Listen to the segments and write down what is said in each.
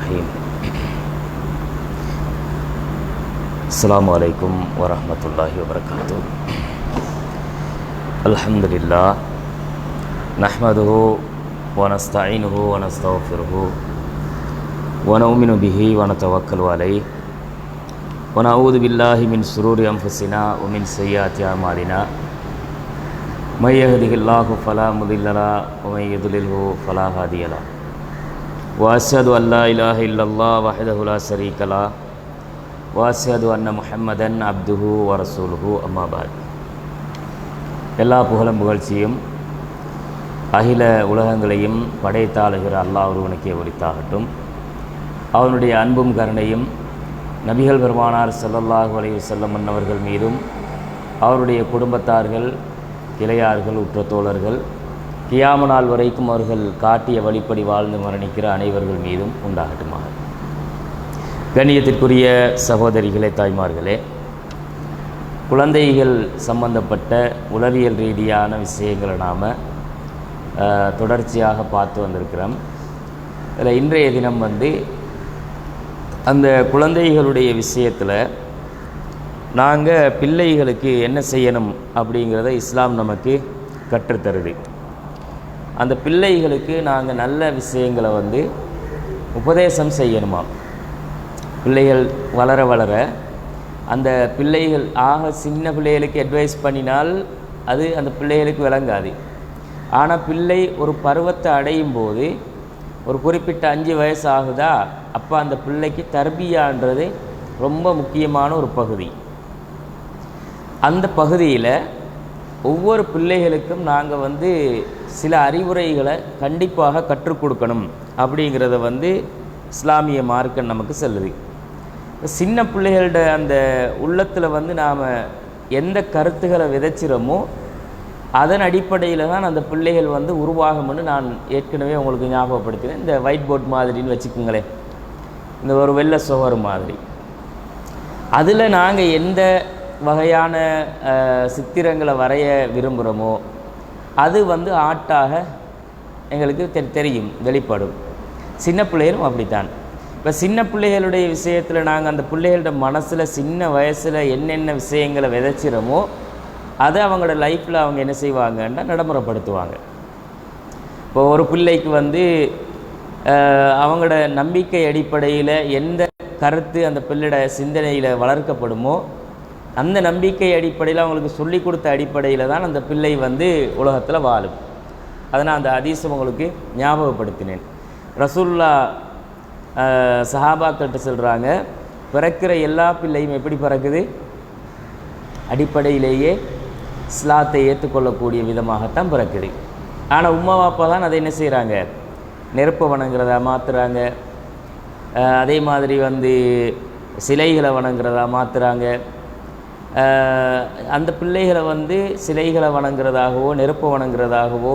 الرحيم. السلام عليكم ورحمة الله وبركاته. الحمد لله نحمده ونستعينه ونستغفره ونؤمن به ونتوكل عليه ونعوذ بالله من شرور أنفسنا ومن سيئات أعمالنا من يهده الله فلا مضل له ومن يضلله فلا هادي له وأشهد أن لا إله إلا الله وحده لا شريك له وأشهد أن محمدا عبده ورسوله أما بعد. எல்லா புகழும் புகழ்ச்சியும் அகில உலகங்களையும் படைத்தாளுகிற அல்லாஹ் ஒருவனுக்கே உரித்தாகட்டும். அவனுடைய அன்பும் கருணையும் நபிகள் பெருமானார் ஸல்லல்லாஹு அலைஹி வஸல்லம் அவர்கள் மீதும் அவருடைய குடும்பத்தார்கள், கிளையார்கள், உற்ற தோழர்கள், கியாம நாள் வரைக்கும் அவர்கள் காட்டிய வழிப்படி வாழ்ந்து மரணிக்கிற அனைவர்கள் மீதும் உண்டாகட்டுமாக. கண்ணியத்திற்குரிய சகோதரிகளே, தாய்மார்களே, குழந்தைகள் சம்பந்தப்பட்ட உளவியல் ரீதியான விஷயங்களை நாம் தொடர்ச்சியாக பார்த்து வந்திருக்கிறோம். இதில் இன்றைய தினம் அந்த குழந்தைகளுடைய விஷயத்தில் நாங்கள் பிள்ளைகளுக்கு என்ன செய்யணும் அப்படிங்கிறத இஸ்லாம் நமக்கு கற்றுத்தருது. அந்த பிள்ளைகளுக்கு நாங்கள் நல்ல விஷயங்களை உபதேசம் செய்யணுமா. பிள்ளைகள் வளர வளர அந்த பிள்ளைகள் சின்ன பிள்ளைகளுக்கு அட்வைஸ் பண்ணினால் அது அந்த பிள்ளைகளுக்கு விளங்காது. ஆனால் பிள்ளை ஒரு பருவத்தை அடையும் போது, ஒரு குறிப்பிட்ட 5 வயசு ஆகுதா, அப்போ அந்த பிள்ளைக்கு தர்பியான்றது ரொம்ப முக்கியமான ஒரு பகுதி. அந்த பகுதியில் ஒவ்வொரு பிள்ளைகளுக்கும் நாங்கள் சில அறிவுரைகளை கண்டிப்பாக கற்றுக் கொடுக்கணும் அப்படிங்கிறத இஸ்லாமிய மார்க்கம் நமக்கு சொல்லுது. சின்ன பிள்ளைகளோட அந்த உள்ளத்தில் நாம் எந்த கருத்துக்களை விதைச்சிரோமோ அதன் அடிப்படையில் தான் அந்த பிள்ளைகள் உருவாகும்னு நான் ஏற்கனவே உங்களுக்கு ஞாபகப்படுத்தினேன். இந்த ஒயிட் போர்ட் மாதிரின்னு வச்சுக்கோங்களேன், இந்த ஒரு வெள்ளை சுவர் மாதிரி. அதில் நாங்கள் எந்த வகையான சித்திரங்களை வரைய விரும்புகிறோமோ அது ஆர்ட்டாக எங்களுக்கு தெரியும், வெளிப்படும். சின்ன பிள்ளைகளும் அப்படித்தான். இப்போ சின்ன பிள்ளைகளுடைய விஷயத்தில் நாங்கள் அந்த பிள்ளைகளோட மனசில் சின்ன வயசில் என்னென்ன விஷயங்களை விதைச்சிரோமோ அதை அவங்களோட லைஃப்பில் அவங்க என்ன செய்வாங்கன்னா நடைமுறைப்படுத்துவாங்க. இப்போ ஒரு பிள்ளைக்கு அவங்களோட நம்பிக்கை அடிப்படையில் எந்த கருத்து அந்த பிள்ளையோட சிந்தனையில் வளர்க்கப்படுமோ அந்த நம்பிக்கை அடிப்படையில் அவங்களுக்கு சொல்லிக் கொடுத்த அடிப்படையில் தான் அந்த பிள்ளை உலகத்தில் வாழும். அதை நான் அந்த ஹதீஸை உங்களுக்கு ஞாபகப்படுத்தினேன். ரசூலுல்லாஹ் சஹாபாக்கிட்ட சொல்கிறாங்க, பிறக்கிற எல்லா பிள்ளையும் எப்படி பிறக்குது? அடிப்படையிலேயே இஸ்லாத்தை ஏற்றுக்கொள்ளக்கூடிய விதமாகத்தான் பிறக்குது. ஆனால் உம்மா வாப்பா தான் அதை என்ன செய்கிறாங்க? நெருப்பை வணங்குறதா மாற்றுறாங்க. அதே மாதிரி சிலைகளை வணங்குறதா மாற்றுறாங்க. அந்த பிள்ளைகளை சிலைகளை வணங்குறதாகவோ, நெருப்பை வணங்குறதாகவோ,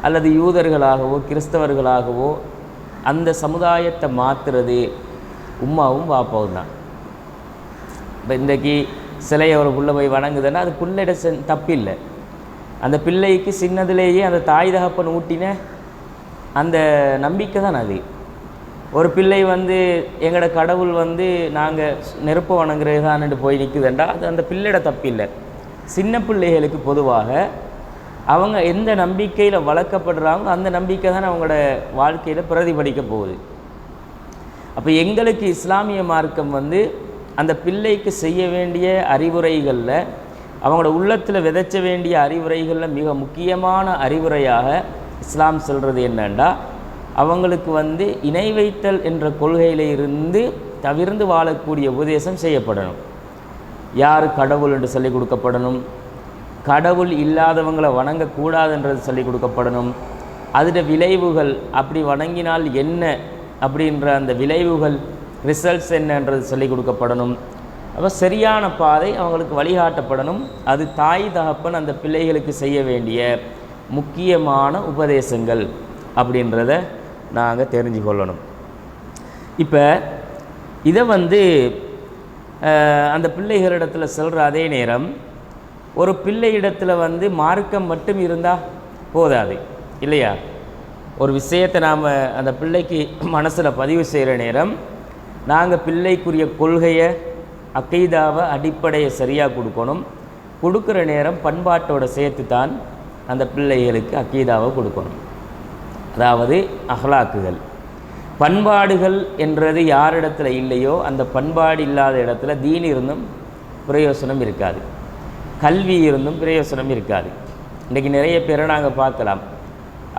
அல்லது யூதர்களாகவோ, கிறிஸ்தவர்களாகவோ அந்த சமுதாயத்தை மாற்றுறது உம்மாவும் பாப்பாவும் தான். இப்போ இன்றைக்கி சிலையை ஒரு புள்ள போய் வணங்குதுன்னா அது பிள்ளைட தப்பில்லை. அந்த பிள்ளைக்கு சின்னதுலேயே அந்த தாய் தகப்பன் ஊட்டின அந்த நம்பிக்கை தான் அது. ஒரு பிள்ளை எங்களோட கடவுள் நாங்கள் நெருப்பை வணங்குறது தான் போய் நிற்குதுண்டா அது அந்த பிள்ளையோட தப்பில்லை. சின்ன பிள்ளைகளுக்கு பொதுவாக அவங்க எந்த நம்பிக்கையில் வளர்க்கப்படுறாங்களோ அந்த நம்பிக்கை தான் அவங்களோட வாழ்க்கையில் பிரதிபலிக்க போகுது. அப்போ எங்களுக்கு இஸ்லாமிய மார்க்கம் அந்த பிள்ளைக்கு செய்ய வேண்டிய அறிவுரைகளில், அவங்களோட உள்ளத்தில் விதைச்ச வேண்டிய அறிவுரைகளில் மிக முக்கியமான அறிவுரையாக இஸ்லாம் சொல்கிறது என்னன்னா, அவங்களுக்கு இணை வைத்தல் என்ற கொள்கையில் இருந்து தவிர்ந்து வாழக்கூடிய உபதேசம் செய்யப்படணும். யார் கடவுள் என்று சொல்லிக் கொடுக்கப்படணும். கடவுள் இல்லாதவங்களை வணங்கக்கூடாதுன்றது சொல்லிக் கொடுக்கப்படணும். அதில் விளைவுகள், அப்படி வணங்கினால் என்ன அப்படின்ற அந்த விளைவுகள், ரிசல்ட்ஸ் என்னன்றது சொல்லிக் கொடுக்கப்படணும். அப்போ சரியான பாதை அவங்களுக்கு வழிகாட்டப்படணும். அது தாய் தகப்பன் அந்த பிள்ளைகளுக்கு செய்ய வேண்டிய முக்கியமான உபதேசங்கள் அப்படின்றத நாங்கள் தெரிஞ்சு கொள்ளணும். இப்போ இதை அந்த பிள்ளைகளிடத்தில் சொல்கிற அதே நேரம் ஒரு பிள்ளையிடத்தில் மார்க்கம் மட்டும் இருந்தால் போதாது இல்லையா? ஒரு விஷயத்தை நாம் அந்த பிள்ளைக்கு மனசில் பதிவு செய்கிற நேரம் நாங்கள் பிள்ளைக்குரிய கொள்கையை அக்கீதாவை அடிப்படையை சரியாக கொடுக்கணும். கொடுக்குற நேரம் பண்பாட்டோடு சேர்த்து தான் அந்த பிள்ளைகளுக்கு அக்கீதாவை கொடுக்கணும். அதாவது அஹ்லாக்குகள், பண்பாடுகள் என்றது யாரிடத்துல இல்லையோ அந்த பண்பாடு இல்லாத இடத்துல தீன் இருந்தும் பிரயோசனம் இருக்காது, கல்வி இருந்தும் பிரயோசனம் இருக்காது. இன்றைக்கி நிறைய பேரை நாங்கள் பார்க்கலாம்,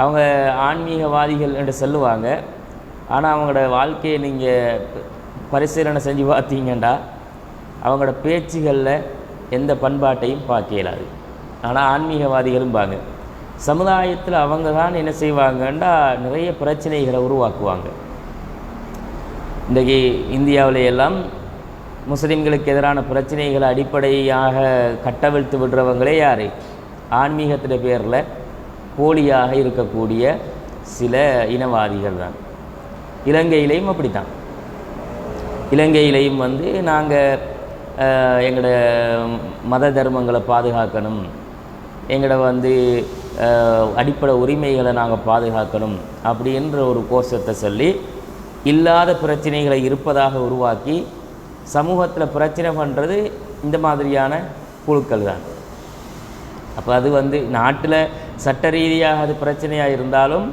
அவங்க ஆன்மீகவாதிகள் என்று சொல்லுவாங்க. ஆனால் அவங்களோட வாழ்க்கையை நீங்கள் பரிசீலனை செஞ்சு பார்த்தீங்கன்னா அவங்களோட பேச்சுகளில் எந்த பண்பாட்டையும் பார்க்க இயலாது. ஆனால் ஆன்மீகவாதிகளும் பாங்க சமுதாயத்தில் அவங்க தான் என்ன செய்வாங்கன்னா நிறைய பிரச்சனைகளை உருவாக்குவாங்க. இன்றைக்கி இந்தியாவிலையெல்லாம் முஸ்லீம்களுக்கு எதிரான பிரச்சனைகளை அடிப்படையாக கட்டவிழ்த்து விடுறவங்களே யார்? ஆன்மீகத்தின் பேரில் போலியாக இருக்கக்கூடிய சில இனவாதிகள் தான். இலங்கையிலையும் அப்படி தான். இலங்கையிலையும் நாங்கள் எங்களோட மத தர்மங்களை பாதுகாக்கணும், எங்களோட அடிப்படை உரிமைகளை நாங்கள் பாதுகாக்கணும் அப்படின்ற ஒரு கோஷத்தை சொல்லி இல்லாத பிரச்சனைகளை இருப்பதாக உருவாக்கி சமூகத்தில் பிரச்சனை பண்ணுறது இந்த மாதிரியான குழுக்கள் தான். அப்போ அது நாட்டில் சட்ட ரீதியாக அது பிரச்சனையாக இருந்தாலும்,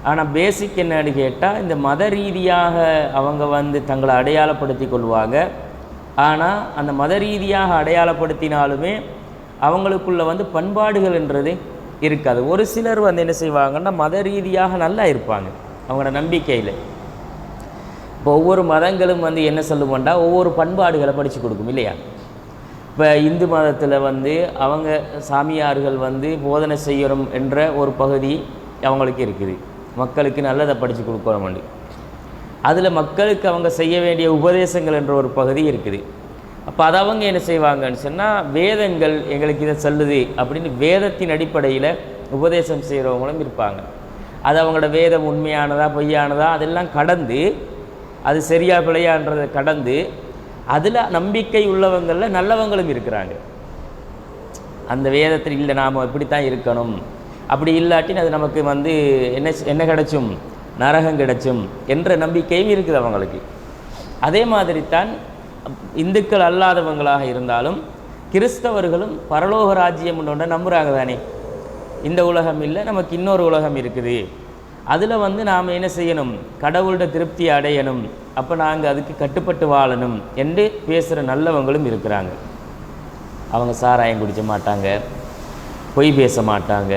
ஆனால் பேசிக் என்னன்னு கேட்டால் இந்த மத ரீதியாக அவங்க தங்களை அடையாளப்படுத்தி கொள்வாங்க. ஆனால் அந்த மத ரீதியாக அடையாளப்படுத்தினாலுமே அவங்களுக்குள்ள பண்பாடுகள் என்றது இருக்காது. ஒரு சிலர் என்ன செய்வாங்கன்னா மத ரீதியாக நல்லா இருப்பாங்க அவங்களோட நம்பிக்கையில். இப்போ ஒவ்வொரு மதங்களும் என்ன சொல்லுவோண்டா ஒவ்வொரு பண்பாடுகளை படித்து கொடுக்கும் இல்லையா? இப்போ இந்து மதத்தில் அவங்க சாமியார்கள் போதனை செய்யணும் என்ற ஒரு பகுதி அவங்களுக்கு இருக்குது, மக்களுக்கு நல்லதை படித்து கொடுக்கணும். அதில் மக்களுக்கு அவங்க செய்ய வேண்டிய உபதேசங்கள் என்ற ஒரு பகுதி இருக்குது. அப்போ அதை அவங்க என்ன செய்வாங்கன்னு சொன்னால் வேதங்கள் எங்களுக்கு இதை சொல்லுது அப்படின்னு வேதத்தின் அடிப்படையில் உபதேசம் செய்கிறவங்களும் இருப்பாங்க. அது அவங்களோட வேதம் உண்மையானதா பொய்யானதா அதெல்லாம் கடந்து, அது சரியா பிழையான்றதை கடந்து அதில் நம்பிக்கை உள்ளவங்களில் நல்லவங்களும் இருக்கிறாங்க. அந்த வேதத்தில் இல்லை நாம் இப்படித்தான் இருக்கணும், அப்படி இல்லாட்டின் அது நமக்கு என்ன கிடைச்சும் நரகம் கிடைச்சும் என்ற நம்பிக்கையும் இருக்குது அவங்களுக்கு. அதே மாதிரி தான் இந்துக்கள் அல்லாதவங்களாக இருந்தாலும் கிறிஸ்தவர்களும் பரலோக ராஜ்யம் ஒன்று நம்புகிறாங்க தானே. இந்த உலகம் இல்லை, நமக்கு இன்னொரு உலகம் இருக்குது, அதில் நாம் என்ன செய்யணும், கடவுளோட திருப்தியை அடையணும், அப்போ நாங்கள் அதுக்கு கட்டுப்பட்டு வாழணும் என்று பேசுகிற நல்லவங்களும் இருக்கிறாங்க. அவங்க சாராயம் குடிக்க மாட்டாங்க, பொய் பேச மாட்டாங்க,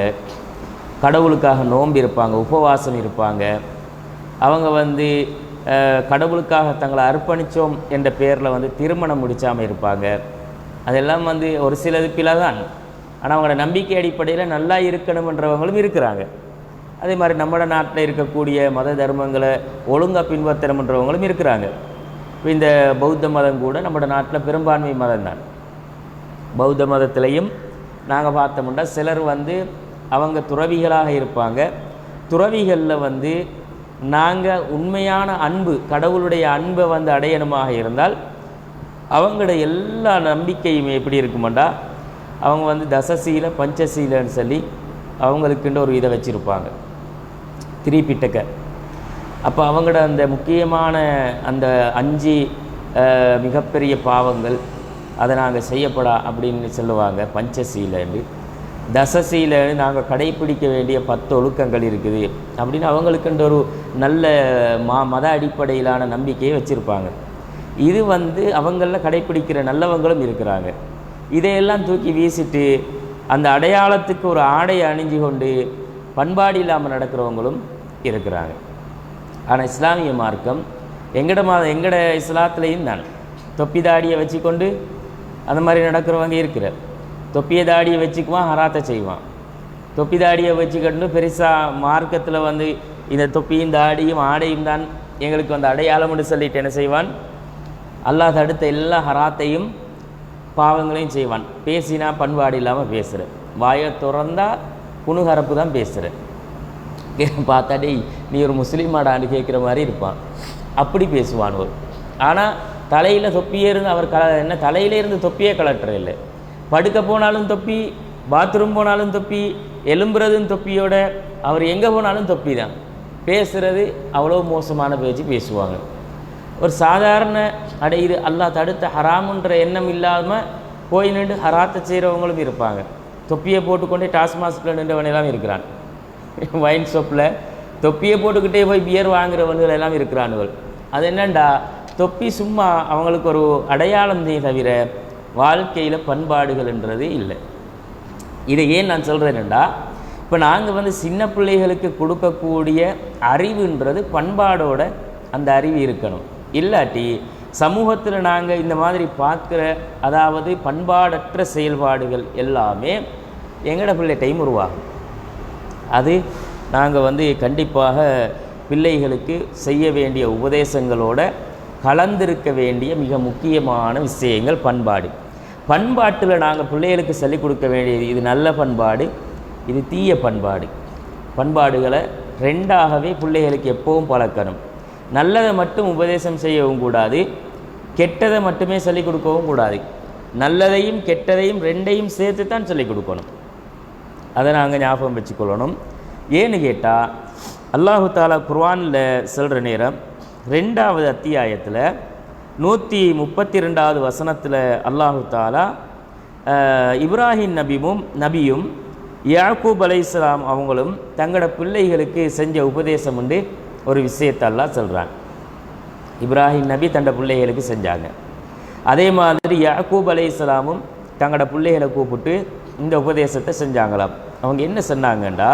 கடவுளுக்காக நோன்பு இருப்பாங்க, உபவாசம் இருப்பாங்க. அவங்க கடவுளுக்காக தங்களை அர்ப்பணித்தோம் என்ற பேரில் திருமணம் முடிக்காமல் இருப்பாங்க. அதெல்லாம் ஒரு சிலது பிழைதான். ஆனால் அவங்களோட நம்பிக்கை அடிப்படையில் நல்லா இருக்கணும்ன்றவங்களும் இருக்கிறாங்க. அதே மாதிரி நம்ம நாட்டில் இருக்கக்கூடிய மத தர்மங்களை ஒழுங்காக பின்பற்றணுன்றவங்களும் இருக்கிறாங்க. இப்போ இந்த பௌத்த மதம் கூட நம்ம நாட்டில் பெரும்பான்மை மதம் தான். பௌத்த மதத்திலையும் நாங்கள் பார்த்தோம்னா சிலர் அவங்க துறவிகளாக இருப்பாங்க. துறவிகளில் நாங்கள் உண்மையான அன்பு, கடவுளுடைய அன்பை அடையணுமாக இருந்தால் அவங்களோட எல்லா நம்பிக்கையுமே எப்படி இருக்குமாண்டா, அவங்க தசசீல பஞ்சசீலன்னு சொல்லி அவங்களுக்குன்ற ஒரு இதை வச்சுருப்பாங்க, திரிபிட்டக்க. அப்போ அவங்களோட அந்த முக்கியமான அந்த 5 மிகப்பெரிய பாவங்கள் அதை நாங்கள் செய்யப்படா அப்படின்னு சொல்லுவாங்க பஞ்சசீலன்னு. தசசீலன்னு நாங்கள் கடைப்பிடிக்க வேண்டிய 10 ஒழுக்கங்கள் இருக்குது அப்படின்னு அவங்களுக்குன்ற ஒரு நல்ல மத அடிப்படையிலான நம்பிக்கையை வச்சுருப்பாங்க. இது அவங்களில் கடைப்பிடிக்கிற நல்லவங்களும் இருக்கிறாங்க. இதையெல்லாம் தூக்கி வீசிட்டு அந்த அடையாளத்துக்கு ஒரு ஆடையை அணிஞ்சு கொண்டு பண்பாடு இல்லாமல் நடக்கிறவங்களும் இருக்கிறாங்க. ஆனால் இஸ்லாமிய மார்க்கம் எங்கட இஸ்லாத்துலேயும் தான் தொப்பி தாடியை வச்சுக்கொண்டு அந்த மாதிரி நடக்கிறவங்க இருக்கிற. தொப்பியை தாடியை வச்சுக்குவான், ஹராத்தை செய்வான். தொப்பி தாடியை வச்சுக்கிட்டு பெருசாக மார்க்கத்தில் இந்த தொப்பியும் தாடியும் ஆடையும் தான் எங்களுக்கு அடையாளம்னு சொல்லிட்டு என்ன செய்வான், அல்லாஹ் தடுத்த எல்லா ஹராத்தையும் பாவங்களையும் செய்வான். பேசினா பண்பாடு இல்லாமல் பேசுகிற, வாயை திறந்தா குணுகரப்பு தான் பேசுகிற. பார்த்தாடே நீ ஒரு முஸ்லீமாடான்னு கேட்குற மாதிரி இருப்பான், அப்படி பேசுவான் ஒரு. ஆனால் தலையில் தொப்பியே இருந்து அவர் என்ன தலையிலே இருந்து தொப்பியே கலட்டுற இல்லை. படுக்க போனாலும் தொப்பி, பாத்ரூம் போனாலும் தொப்பி, எலும்புறதும் தொப்பியோட, அவர் எங்கே போனாலும் தொப்பி தான். பேசுகிறது அவ்வளோ மோசமான பேச்சு பேசுவாங்க. ஒரு சாதாரண இது அல்லாஹ் தடுத்த ஹராமுன்ற எண்ணம் இல்லாமல் போய் நின்று ஹராத்தை செய்கிறவங்களும் இருப்பாங்க. தொப்பியை போட்டுக்கொண்டே டாஸ்மாஸ்கில் நின்றவனெல்லாம் இருக்கிறான். வைன் ஷாப்பில் தொப்பியை போட்டுக்கிட்டே போய் பியர் வாங்குறவன்கள் எல்லாம் இருக்கிறானுகள். அது என்னண்டா, தொப்பி சும்மா அவங்களுக்கு ஒரு அடையாளம் தவிர வாழ்க்கையில் பண்பாடுகள்ன்றது இல்லை. இதை ஏன் நான் சொல்கிறேன்டா, இப்போ நாங்கள் சின்ன பிள்ளைகளுக்கு கொடுக்கக்கூடிய அறிவுன்றது பண்பாடோட அந்த அறிவு இருக்கணும். இல்லாட்டி சமூகத்தில் நாங்கள் இந்த மாதிரி பார்க்குற அதாவது பண்பாடற்ற செயல்பாடுகள் எல்லாமே எங்களோட பிள்ளை டைம் உருவாகும். அது நாங்கள் கண்டிப்பாக பிள்ளைகளுக்கு செய்ய வேண்டிய உபதேசங்களோட கலந்திருக்க வேண்டிய மிக முக்கியமான விஷயங்கள் பண்பாடு. பண்பாட்டில் நாங்கள் பிள்ளைகளுக்கு சொல்லிக் கொடுக்க வேண்டியது இது நல்ல பண்பாடு, இது தீய பண்பாடு. பண்பாடுகளை ரெண்டாகவே பிள்ளைகளுக்கு எப்பவும் பழக்கணும். நல்லதை மட்டும் உபதேசம் செய்யவும் கூடாது, கெட்டதை மட்டுமே சொல்லிக் கொடுக்கவும் கூடாது. நல்லதையும் கெட்டதையும் ரெண்டையும் சேர்த்து தான் சொல்லிக் கொடுக்கணும். அதை நாங்கள் ஞாபகம் வச்சுக்கொள்ளணும். ஏன்னு கேட்டால் அல்லாஹு தாலா குர்ஆனில் சொல்கிற நேரம் 2வது அத்தியாயத்தில் 132வது வசனத்தில் அல்லாஹு தாலா இப்ராஹிம் நபியும் யாக்கூப் அலைஹிஸ்ஸலாம் அவங்களும் தங்களோட பிள்ளைகளுக்கு செஞ்ச உபதேசம் உண்டு. ஒரு விஷயத்தை அல்லாஹ் சொல்கிறாங்க. இப்ராஹிம் நபி தன்னோட பிள்ளைகளுக்கு செஞ்சாங்க. அதே மாதிரி யாக்கூப் அலைஹிஸ்ஸலாமும் தங்களோட பிள்ளைகளை கூப்பிட்டு இந்த உபதேசத்தை செஞ்சாங்களாம். அவங்க என்ன சொன்னாங்கண்டா,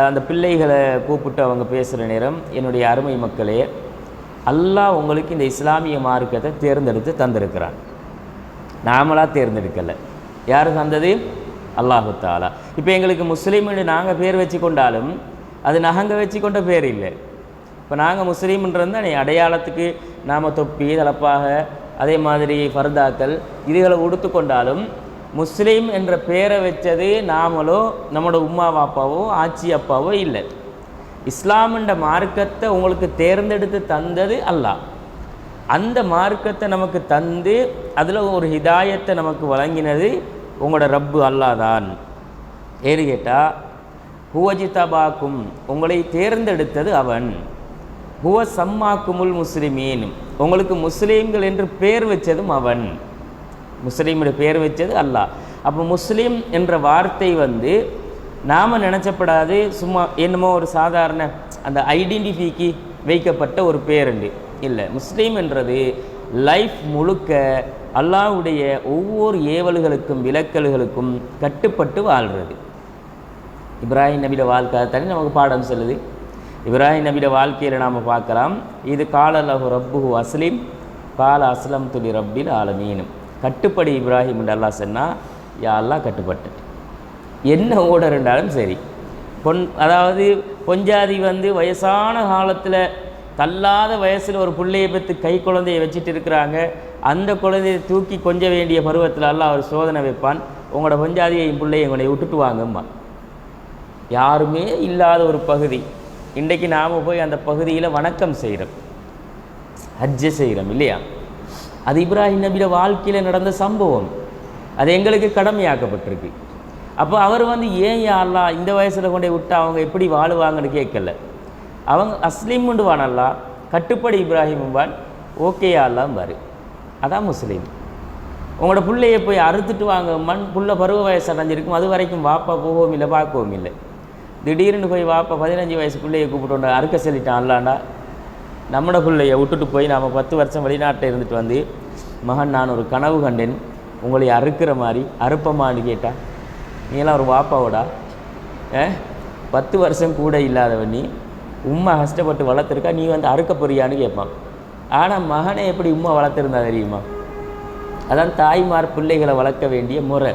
அந்த பிள்ளைகளை கூப்பிட்டு அவங்க பேசுகிற நேரம், என்னுடைய அருமை மக்களே, அல்லாஹ் உங்களுக்கு இந்த இஸ்லாமிய மார்க்கத்தை தேர்ந்தெடுத்து தந்திருக்கிறான். நாமளாக தேர்ந்தெடுக்கலை. யார் தந்தது? அல்லாஹு தாலா. இப்போ எங்களுக்கு முஸ்லீம்னு நாங்கள் பேர் வச்சு கொண்டாலும் அது நாங்கள் வச்சு கொண்ட பேர் இல்லை. இப்போ நாங்கள் முஸ்லீம்ன்றது தான் அடையாளத்துக்கு நாம் தொப்பி தலப்பாக அதே மாதிரி ஃபர்தாக்கள் இதுகளை உடுத்து கொண்டாலும் முஸ்லீம் என்ற பேரை வச்சது நாமளோ நம்மளோட உம்மா பாப்பாவோ ஆச்சி அப்பாவோ இல்லை. இஸ்லாம்ன்ற மார்க்கத்தை உங்களுக்கு தேர்ந்தெடுத்து தந்தது அல்லாஹ். அந்த மார்க்கத்தை நமக்கு தந்து அதில் ஒரு ஹிதாயத்தை நமக்கு வழங்கினது உங்களோட ரப்பு அல்லாஹ் தான். ஏன்னு கேட்டால் ஹுவஜிதபாக்கும், உங்களை தேர்ந்தெடுத்தது அவன். ஹுவ சம்மாக்குமுல் முஸ்லிமீன், உங்களுக்கு முஸ்லீம்கள் என்று பேர் வச்சதும் அவன். முஸ்லீமுடைய பேர் வச்சது அல்லாஹ். அப்போ முஸ்லீம் என்ற வார்த்தை நாம் நினச்சப்படாது சும்மா என்னமோ ஒரு சாதாரண அந்த ஐடென்டிஃபிக்கு வைக்கப்பட்ட ஒரு பேருண்டு இல்லை. முஸ்லீம் என்றது லைஃப் முழுக்க அல்லாஹ்வுடைய ஒவ்வொரு ஏவல்களுக்கும் விலக்கல்களுக்கும் கட்டுப்பட்டு வாழ்கிறது. இப்ராஹிம் நபியோட வாழ்க்கை தனி நமக்கு பாடம் சொல்லுது. இப்ராஹிம் நபியோட வாழ்க்கையில் நாம் பார்க்கலாம், இது கால லஹு ரப்புஹு அஸ்லிம் கால அஸ்லம் துலி ரப்பில் ஆலமீன். கட்டுப்படி இப்ராஹிம் என்று அல்லாஹ் சொன்னால், யா அல்லாஹ் கட்டுப்பட்டு என்ன ஓடர் இருந்தாலும் சரி. அதாவது பொஞ்சாதி வயசான காலத்தில் தள்ளாத வயசில் ஒரு பிள்ளையை பெற்று கை குழந்தையை வச்சுட்டு இருக்கிறாங்க. அந்த குழந்தையை தூக்கி கொஞ்ச வேண்டிய பருவத்தில் எல்லாம் அவர் சோதனை வைப்பான். உங்களோட பொஞ்சாதியை பிள்ளையை உங்களை விட்டுட்டு வாங்கம்மா. யாருமே இல்லாத ஒரு பகுதி. இன்றைக்கு நாம் போய் அந்த பகுதியில் வணக்கம் செய்கிறோம், ஹஜ்ஜை செய்கிறோம் இல்லையா? அது இப்ராஹிம் நபியோட வாழ்க்கையில் நடந்த சம்பவம். அது எங்களுக்கு கடமையாக்கப்பட்டிருக்கு. அப்போ அவர் ஏன் யா அல்லாஹ் இந்த வயசில் கொண்டே விட்டு அவங்க எப்படி வாழுவாங்கன்னு கேட்கல. அவங்க அஸ்லீமுண்டு வானல்லா, கட்டுப்படி இப்ராஹிம்பான், ஓகே யா அல்லாஹ் பாரு, அதான் முஸ்லீம். உங்களோட பிள்ளையை போய் அறுத்துட்டு வாங்க மண் புள்ள பருவ வயசு அடைஞ்சிருக்கும், அது வரைக்கும் வாப்பா போகவும் இல்லை பார்க்கவும் இல்லை. திடீர்னு போய் வாப்பா 15 வயசு பிள்ளையை கூப்பிட்டு அறுக்க சொல்லிட்டான் அல்லாண்டா. நம்மளோட பிள்ளையை விட்டுட்டு போய் நாம் 10 வருஷம் வெளிநாட்டில் இருந்துட்டு மகன் நான் ஒரு கனவு கண்டேன், உங்களை அறுக்கிற மாதிரி அறுப்பமானு கேட்டால், நீலாம் ஒரு வாப்பாவோடா? 10 வருஷம் கூட இல்லாதவன் நீ, உம்மா கஷ்டப்பட்டு வளர்த்துருக்கா, நீ அறுக்க போறியான்னு கேட்பான். ஆனால் மகனை எப்படி உம்மா வளர்த்துருந்தா தெரியுமா? அதான் தாய்மார் பிள்ளைகளை வளர்க்க வேண்டிய முறை.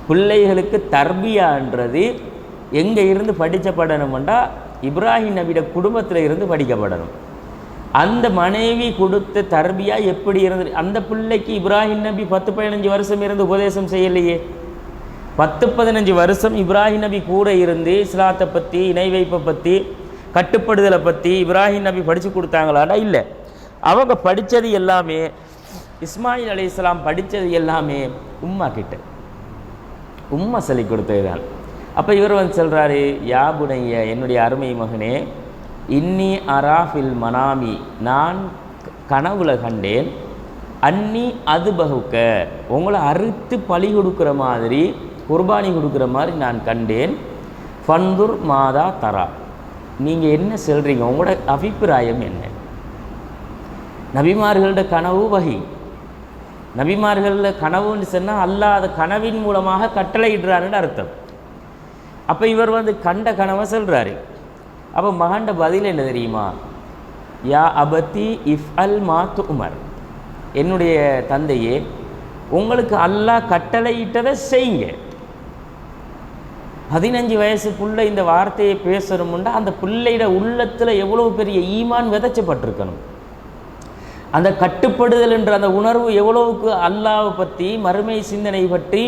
பிள்ளைகளுக்கு தர்பியான்றது எங்கே இருந்து படிக்கப்படணும்னா இப்ராஹிம் நபியோட குடும்பத்தில் இருந்து படிக்கப்படணும். அந்த மனைவி கொடுத்த தர்பியா எப்படி இருந்தது? அந்த பிள்ளைக்கு இப்ராஹிம் நபி 10-15 வருஷம் இருந்து உபதேசம் செய்யலையே. 10-15 வருஷம் இப்ராஹிம் நபி கூட இருந்து இஸ்லாத்தை பற்றி, இணை வைப்பை பற்றி, கட்டுப்படுதலை பற்றி இப்ராஹிம் நபி படித்து கொடுத்தாங்களாடா? இல்லை. அவங்க படித்தது எல்லாமே, இஸ்மாயில் அலைஹிஸ்ஸலாம் படித்தது எல்லாமே உம்மா கிட்ட, உம்மா சொல்லி கொடுத்தது தான். அப்போ இவர் வந்து சொல்கிறாரு, யா புனைய, என்னுடைய அருமை மகனே, இன்னி அராஃபில் மனாமி, நான் கனவுல கண்டேன், அன்னி அது பகுக்க, உங்களை அறுத்து பலி கொடுக்குற மாதிரி, குர்பானி கொடுக்குற மாதிரி நான் கண்டேன். ஃபந்துர் மாதா தரா, நீங்கள் என்ன சொல்கிறீங்க, உங்களோட அபிப்பிராயம் என்ன? நபிமார்களோட கனவு வகி, நபிமார்கள கனவுன்னு சொன்னால் அல்லாஹ் அந்த கனவின் மூலமாக கட்டளையிடுறாருன்னு அர்த்தம். அப்போ இவர் வந்து கண்ட கனவை சொல்கிறாரு. அப்போ மகண்ட பதில் என்ன தெரியுமா? யா அபத்தி இஃப் அல் மாத்து உமர், என்னுடைய தந்தையே, உங்களுக்கு அல்லாஹ் கட்டளையிட்டதை செய்யுங்க. 15 வயசு புள்ள இந்த வார்த்தையை பேசணும்னா அந்த பிள்ளையோட உள்ளத்தில் எவ்வளோ பெரிய ஈமான் விதைச்சப்பட்டிருக்கணும். அந்த கட்டுப்படுதல் என்ற அந்த உணர்வு எவ்வளவுக்கு அல்லாஹ்வை பற்றி, மறுமை சிந்தனை பற்றி,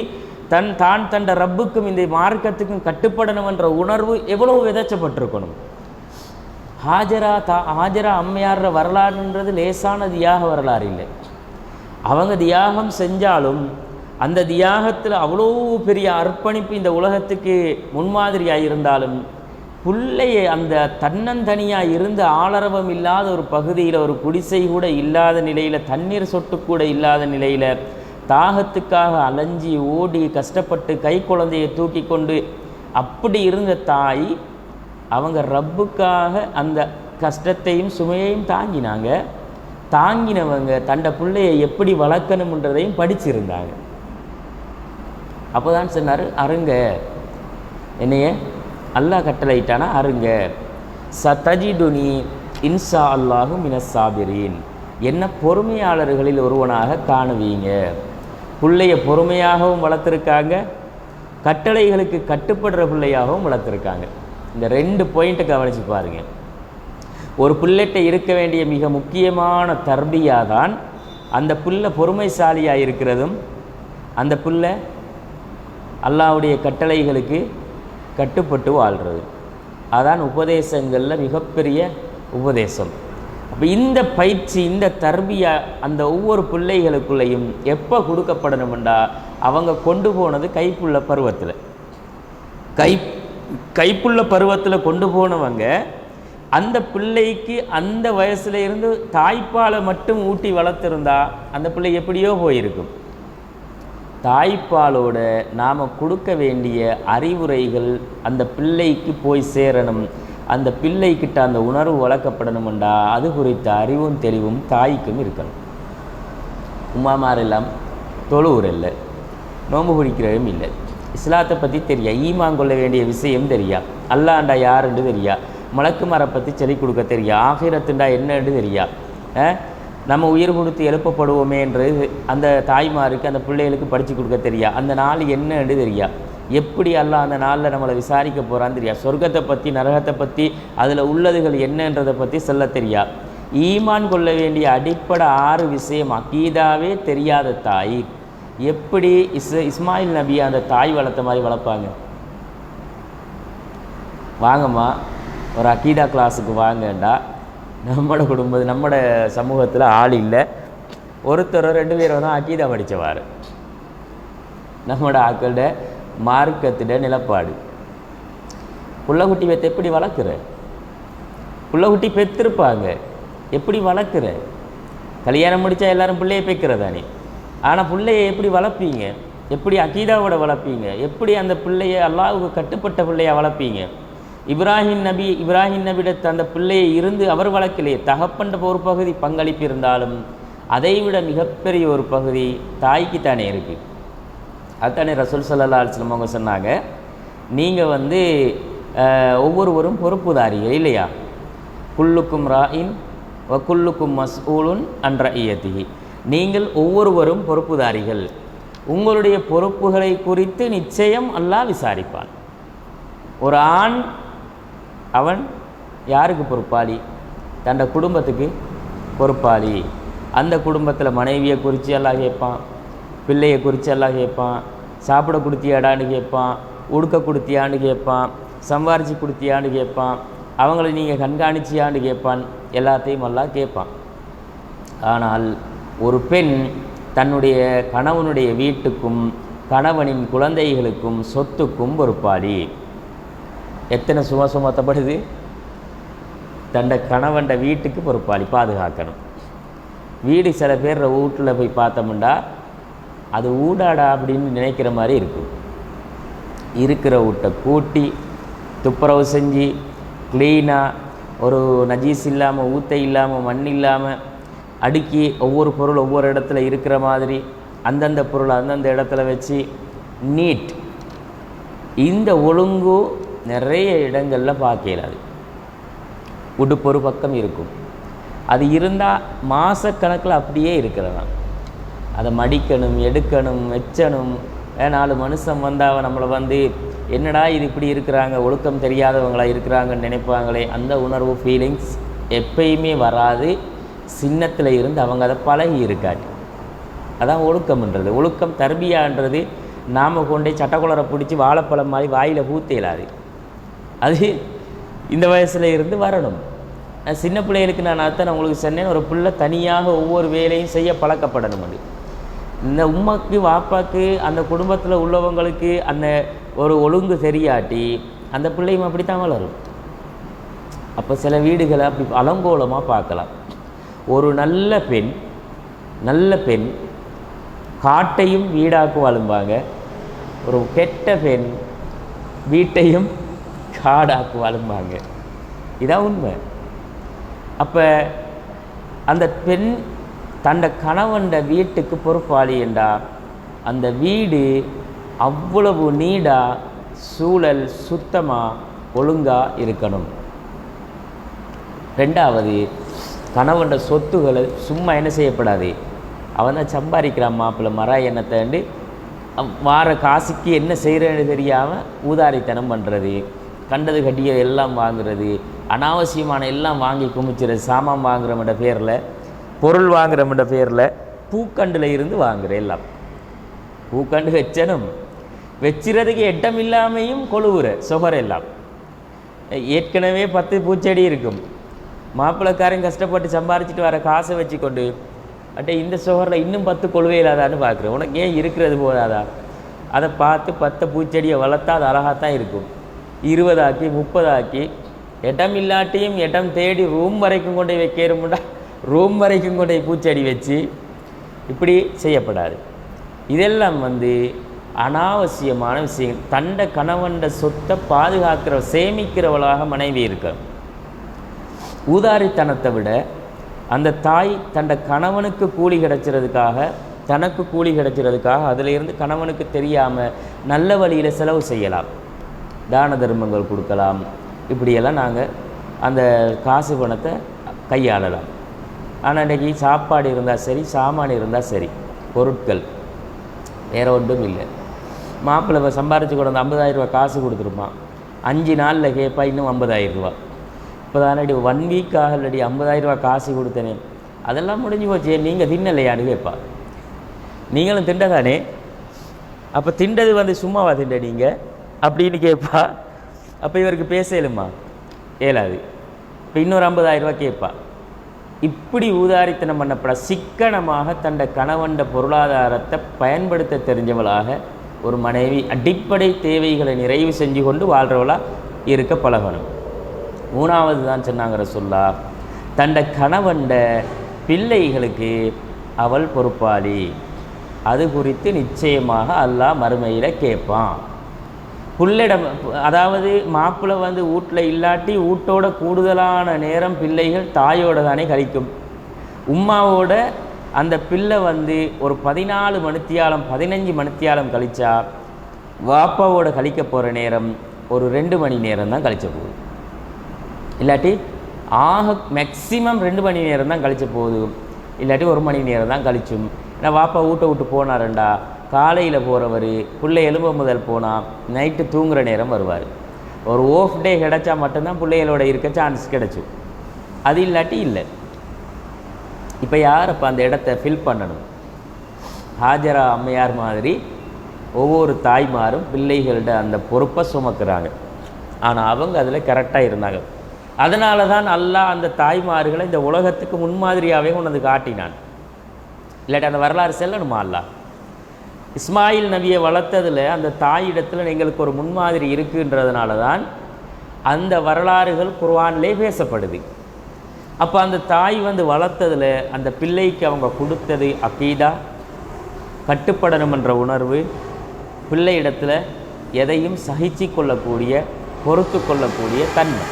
தண்ட ரப்புக்கும் இந்த மார்க்கத்துக்கும் கட்டுப்படணும் என்ற உணர்வு எவ்வளவு விதைச்சப்பட்டிருக்கணும். ஹாஜரா அம்மையார வரலாறுன்றது லேசான தியாக வரலாறு இல்லை. அவங்க தியாகம் செஞ்சாலும் அந்த தியாகத்தில் அவ்வளோ பெரிய அர்ப்பணிப்பு இந்த உலகத்துக்கு முன்மாதிரியாக இருந்தாலும், பிள்ளையை அந்த தன்னந்தனியாக இருந்து ஆளரவம் இல்லாத ஒரு பகுதியில், ஒரு குடிசை கூட இல்லாத நிலையில், தண்ணீர் சொட்டு கூட இல்லாத நிலையில், தாகத்துக்காக அலைஞ்சி ஓடி கஷ்டப்பட்டு கை குழந்தையை தூக்கி கொண்டு அப்படி இருந்த தாய், அவங்க ரப்புக்காக அந்த கஷ்டத்தையும் சுமையையும் தாங்கினவங்க தண்ட பிள்ளையை எப்படி வளர்க்கணுன்றதையும் படிச்சிருந்தாங்க. அப்போ தான் சொன்னார், அருங்க, என்னைய அல்லாஹ் கட்டளையிட்டானா அருங்க, சதஜிடுனி இன்ஷா அல்லாஹு மினஸ் சாபிரீன், என்ன பொறுமையாளர்களில் ஒருவனாக காணுவீங்க. பிள்ளைய பொறுமையாகவும் வளர்த்துருக்காங்க, கட்டளைகளுக்கு கட்டுப்படுற பிள்ளையாகவும் வளர்த்துருக்காங்க. இந்த 2 பாயிண்ட்டை கவனித்து பாருங்க. ஒரு பிள்ளைகிட்ட இருக்க வேண்டிய மிக முக்கியமான தர்பியா தான் அந்த பிள்ளை பொறுமைசாலியாக இருக்கிறதும், அந்த பிள்ளை அல்லாஹ்வுடைய கட்டளைகளுக்கு கட்டுப்பட்டு வாழ்கிறது. அதான் உபதேசங்களில் மிகப்பெரிய உபதேசம். அப்போ இந்த பயிற்சி, இந்த தர்பியா அந்த ஒவ்வொரு பிள்ளைகளுக்குள்ளேயும் எப்போ கொடுக்கப்படணும்டா, அவங்க கொண்டு போனது கைப்புள்ள பருவத்தில். கைப்புள்ள பருவத்தில் கொண்டு போனவங்க அந்த பிள்ளைக்கு அந்த வயசுல இருந்து தாய்ப்பாலை மட்டும் ஊட்டி வளர்த்துருந்தா அந்த பிள்ளை எப்படியோ போயிருக்கும். தாய்ப்பாலோட நாம் கொடுக்க வேண்டிய அறிவுரைகள் அந்த பிள்ளைக்கு போய் சேரணும். அந்த பிள்ளைக்கிட்ட அந்த உணர்வு வளர்க்கப்படணும்டா அது குறித்த அறிவும் தெளிவும் தாய்க்கும் இருக்கணும். உமாமார் எல்லாம் தொழுவுர் இல்லை, நோம்பு பிடிக்கிறதும் இல்லை, இஸ்லாத்தை பற்றி தெரியா, ஈமான் கொள்ள வேண்டிய விஷயம் தெரியா, அல்லாண்டா யாருன்னு தெரியா, மலக்கு மரம் பற்றி சொல்லிக் கொடுக்க தெரியா, ஆகிரத்துண்டா என்னன்னு தெரியா, நம்ம உயிர் கொடுத்து எழுப்பப்படுவோமே என்று அந்த தாய்மாருக்கு அந்த பிள்ளைகளுக்கு படித்து கொடுக்க தெரியா, அந்த நாள் என்னன்னு தெரியா, எப்படி அல்லாஹ் அந்த நாளில் நம்மளை விசாரிக்க போகிறான்னு தெரியா, சொர்க்கத்தை பற்றி நரகத்தை பற்றி அதில் உள்ளதுகள் என்னன்றதை பற்றி சொல்ல தெரியா. ஈமான் கொள்ள வேண்டிய அடிப்படை 6 விஷயம் அகீதாவே தெரியாத தாய் எப்படி இஸ்மாயில் நபியை அந்த தாய் வளர்த்த மாதிரி வளர்ப்பாங்க? வாங்கம்மா ஒரு அகீதா கிளாஸுக்கு வாங்கண்டா, நம்மளோட குடும்பம் நம்மளோட சமூகத்தில் ஆள் இல்லை, ஒருத்தர் 2 பேரை தான் அகீதா படித்தவார். நம்மளோட ஆக்களோட மார்க்கத்திட நிலப்பாடு. புள்ளக்குட்டி பெற்று எப்படி வளர்க்குற? புள்ளக்குட்டி பெற்றிருப்பாங்க, எப்படி வளர்க்குற? கல்யாணம் முடித்தா எல்லாரும் பிள்ளையை பெக்கிறதானே, ஆனால் பிள்ளையை எப்படி வளர்ப்பீங்க? எப்படி அகீதாவோட வளர்ப்பீங்க? எப்படி அந்த பிள்ளையை அல்லாஹ்வுக்கு கட்டுப்பட்ட பிள்ளையாக வளர்ப்பீங்க? இப்ராஹிம் நபியிட அந்த பிள்ளையை இருந்து அவர் வளர்க்கலையே, தகப்பன்ற ஒரு பகுதி பங்களிப்பு இருந்தாலும் அதைவிட மிகப்பெரிய ஒரு பகுதி தாய்க்கு தானே இருக்குது. அதுதானே ரசூல் ஸல்லல்லாஹு அலைஹி வஸல்லம் அவங்க சொன்னாங்க, நீங்கள் ஒவ்வொருவரும் பொறுப்புதாரிகள் இல்லையா, குல்லுக்கும் ராயின் வ குல்லுக்கும் மஸ்ஊலுன் அன் ரஇயத்திஹி, நீங்கள் ஒவ்வொருவரும் பொறுப்புதாரிகள், உங்களுடைய பொறுப்புகளை குறித்து நிச்சயம் அல்லாஹ் விசாரிப்பான். ஒரு ஆண் அவன் யாருக்கு பொறுப்பாளி? தன்னோட குடும்பத்துக்கு பொறுப்பாளி. அந்த குடும்பத்தில் மனைவியை குறித்து எல்லாம் கேட்பான், பிள்ளையை குறித்து எல்லாம் கேட்பான், சாப்பிட கொடுத்தியாடான்னு கேட்பான், உடுக்க கொடுத்தியான்னு கேட்பான், சம்பாரித்து கொடுத்தியான்னு கேட்பான், அவங்கள நீங்கள் கண்காணிச்சியான்னு கேட்பான், எல்லாத்தையும் எல்லாம் கேட்பான். ஆனால் ஒரு பெண் தன்னுடைய கணவனுடைய வீட்டுக்கும் கணவனின் குழந்தைகளுக்கும் சொத்துக்கும் பொறுப்பாளி. எத்தனை சுமத்தப்படுது? தண்ட கணவன்ட வீட்டுக்கு பொறுப்பாளி, பாதுகாக்கணும். வீடு சில பேர் வீட்டில் போய் பார்த்தோம்னா அது ஊடாடா அப்படின்னு நினைக்கிற மாதிரி இருக்கும். இருக்கிற வீட்டை கூட்டி துப்புரவு செஞ்சு க்ளீனாக ஒரு நஜீஸ் இல்லாமல், ஊத்தை இல்லாமல், மண் இல்லாமல் அடுக்கி ஒவ்வொரு பொருள் ஒவ்வொரு இடத்துல இருக்கிற மாதிரி அந்தந்த பொருள் அந்தந்த இடத்துல வச்சு நீட். இந்த ஒழுங்கு நிறைய இடங்களில் பார்க்கலாது. உடுப்பு ஒரு பக்கம் இருக்கும், அது இருந்தால் மாதக்கணக்கில் அப்படியே இருக்கிறதாம். அதை மடிக்கணும், எடுக்கணும், வச்சணும். 4 மனுஷன் வந்தால் நம்மளை வந்து என்னடா இது இப்படி இருக்கிறாங்க, ஒழுக்கம் தெரியாதவங்களாக இருக்கிறாங்கன்னு நினைப்பாங்களே, அந்த உணர்வு ஃபீலிங்ஸ் எப்பயுமே வராது. சின்னத்தில் இருந்து அவங்க அதை பழகி இருக்காட்டி. அதான் ஒழுக்கம்ன்றது. ஒழுக்கம் தர்பியான்றது நாம் கொண்டே சட்டக்குளரை பிடிச்சி வாழைப்பழம் மாதிரி வாயில் ஊற்றலாது. அது இந்த வயசில் இருந்து வரணும். சின்ன பிள்ளைகளுக்கு நான் அர்த்தம் உங்களுக்கு சொன்னேன், ஒரு பிள்ளை தனியாக ஒவ்வொரு வேலையும் செய்ய பழக்கப்படணும். அது இந்த உம்மாக்கு வாப்பாக்கு அந்த குடும்பத்தில் உள்ளவங்களுக்கு அந்த ஒரு ஒழுங்கு தெரியாட்டி அந்த பிள்ளையும் அப்படித்தான் வளரும். அப்போ சில வீடுகளை அப்படி அலங்கோலமாக பார்க்கலாம். ஒரு நல்ல பெண் காட்டையும் வீடாக்கு வாழும்பாங்க, ஒரு கெட்ட பெண் வீட்டையும் காடாக்கு வாழும்பாங்க. இதான் உண்மை. அப்போ அந்த பெண் தண்ட கணவன்ட வீட்டுக்கு பொறுப்பாளி என்றால் அந்த வீடு அவ்வளவு நீடாக சூழல் சுத்தமாக ஒழுங்காக இருக்கணும். 2வது, கணவன்ட சொத்துக்களை சும்மா என்ன செய்யப்படாது. அவன் தான் சம்பாதிக்கிறான் மாப்பிள்ளை மரா எண்ணத்தை வார காசுக்கு என்ன செய்கிறேன்னு தெரியாமல் ஊதாரித்தனம் பண்ணுறது, கண்டது கட்டியது எல்லாம் வாங்குறது, அனாவசியமான எல்லாம் வாங்கி குமிச்சுறது, சாமான் வாங்குறவட பேரில், பொருள் வாங்குறவட பேரில், பூக்கண்டில் இருந்து வாங்குற எல்லாம். பூக்கண்டு வச்சுறதுக்கு இடம் இல்லாமையும் கொழுவுற சொகர் எல்லாம். ஏற்கனவே 10 பூச்செடி இருக்கும், மாப்பிள்ளைக்காரன் கஷ்டப்பட்டு சம்பாரிச்சிட்டு வர காசை வச்சு கொண்டு இந்த சொகரில் இன்னும் 10 கொழுவே இல்லாதான்னு பார்க்குறேன். உனக்கு ஏன் இருக்கிறது போதாதா? அதை பார்த்து 10 பூச்செடியை வளர்த்தா அது அழகாகத்தான் இருக்கும். 20 ஆக்கி 30 ஆக்கி இடம் இல்லாட்டியும் இடம் தேடி ரூம் வரைக்கும் கொண்டு வைக்கிறோம்டா, ரூம் வரைக்கும் கொண்டு பூச்செடி வச்சு இப்படி செய்யப்படாது. இதெல்லாம் அனாவசியமான விஷயங்கள். தண்ட கணவன்ட சொத்தை பாதுகாக்கிற சேமிக்கிறவளாக மனைவி இருக்க. ஊதாரித்தனத்தை விட அந்த தாய் தண்ட கணவனுக்கு கூலி கிடைச்சிறதுக்காக, தனக்கு கூலி கிடைச்சிறதுக்காக அதிலிருந்து கணவனுக்கு தெரியாமல் நல்ல வழியில் செலவு செய்யலாம், தான தர்மங்கள் கொடுக்கலாம். இப்படியெல்லாம் நாங்கள் அந்த காசு பணத்தை கையாளலாம். ஆனால் இன்றைக்கி சாப்பாடு இருந்தால் சரி, சாமான் இருந்தால் சரி, பொருட்கள் வேறு ஒன்றும் இல்லை. மாப்பிள்ளை சம்பாரித்து கொண்டு வந்து 50,000 ரூபா காசு கொடுத்துருப்பான். 5 நாளில் கேட்பா இன்னும் 50,000 ரூபா. இப்போ தானடி 1 வீக் ஆகலடி 50,000 ரூபா காசு கொடுத்தனே, அதெல்லாம் முடிஞ்சு போச்சு, நீங்கள் தின்னலையான்னு கேட்பா. நீங்களும் திண்டதானே, அப்போ திண்டது சும்மாவா திண்ட நீங்கள் அப்படின்னு கேட்பா. அப்போ இவருக்கு பேசலுமா? ஏலாது. இப்போ இன்னொரு 50,000 ரூபா கேட்பா. இப்படி ஊதாரித்தனம் பண்ணப்பட சிக்கனமாக தண்ட கணவன்ட பொருளாதாரத்தை பயன்படுத்த தெரிஞ்சவளாக ஒரு மனைவி அடிப்படை தேவைகளை நிறைவு செஞ்சு கொண்டு வாழ்கிறவளாக இருக்க பழகணும். 3வது தான் சொன்னாங்க ரசூலுல்லாஹ், தண்ட கணவன்ட பிள்ளைகளுக்கு அவள் பொறுப்பாளி. அது குறித்து நிச்சயமாக அல்லாஹ் மறுமையில் கேட்பான். புள்ளிடம், அதாவது மாப்பிள்ளை வீட்டில் இல்லாட்டி வீட்டோட கூடுதலான நேரம் பிள்ளைகள் தாயோட தானே கழிக்கும். உம்மாவோட அந்த பிள்ளை ஒரு 14 மணித்தியாலம் 15 மணித்தியாலம் கழிச்சா வாப்பாவோட கழிக்க போகிற நேரம் ஒரு 2 மணி நேரம் தான் கழிச்ச போகுது. இல்லாட்டி மேக்சிமம் 2 மணி நேரம் தான் கழிச்ச போகுது, இல்லாட்டி 1 மணி நேரம் தான் கழிச்சும். ஏன்னா வாப்பா வீட்டை விட்டு போனாருண்டா, காலையில் போகிறவர் பிள்ளை எலும்ப முதல் போனால் நைட்டு தூங்குகிற நேரம் வருவார். ஒரு ஓஃப் டே கிடச்சா மட்டும்தான் பிள்ளைகளோட இருக்க சான்ஸ் கிடச்சும், அது இல்லாட்டி இல்லை. இப்போ யார் அப்போ அந்த இடத்த ஃபில் பண்ணணும்? ஹாஜரா அம்மையார் மாதிரி ஒவ்வொரு தாய்மாரும் பிள்ளைகளோட அந்த பொறுப்பை சுமக்கிறாங்க. ஆனால் அவங்க அதில் கரெக்டாக இருந்தாங்க. அதனால தான் அல்லாஹ் அந்த தாய்மார்களை இந்த உலகத்துக்கு முன்மாதிரியாகவே கொண்டு காட்டினான். இல்லாட்டி அந்த வரலாறு செல்லணுமா? அல்லாஹ் இஸ்மாயில் நபியை வளர்த்ததில் அந்த தாயிடத்தில் எங்களுக்கு ஒரு முன்மாதிரி இருக்குன்றதுனால தான் அந்த வரலாறுகள் குர்ஆனிலே பேசப்படுது. அப்போ அந்த தாய் வந்து வளர்த்ததில் அந்த பிள்ளைக்கு அவங்க கொடுத்தது அகீதா, கட்டுப்படணும் என்ற உணர்வு, பிள்ளை இடத்துல எதையும் சகிச்சு கொள்ளக்கூடிய, பொறுத்து கொள்ளக்கூடிய தன்மை.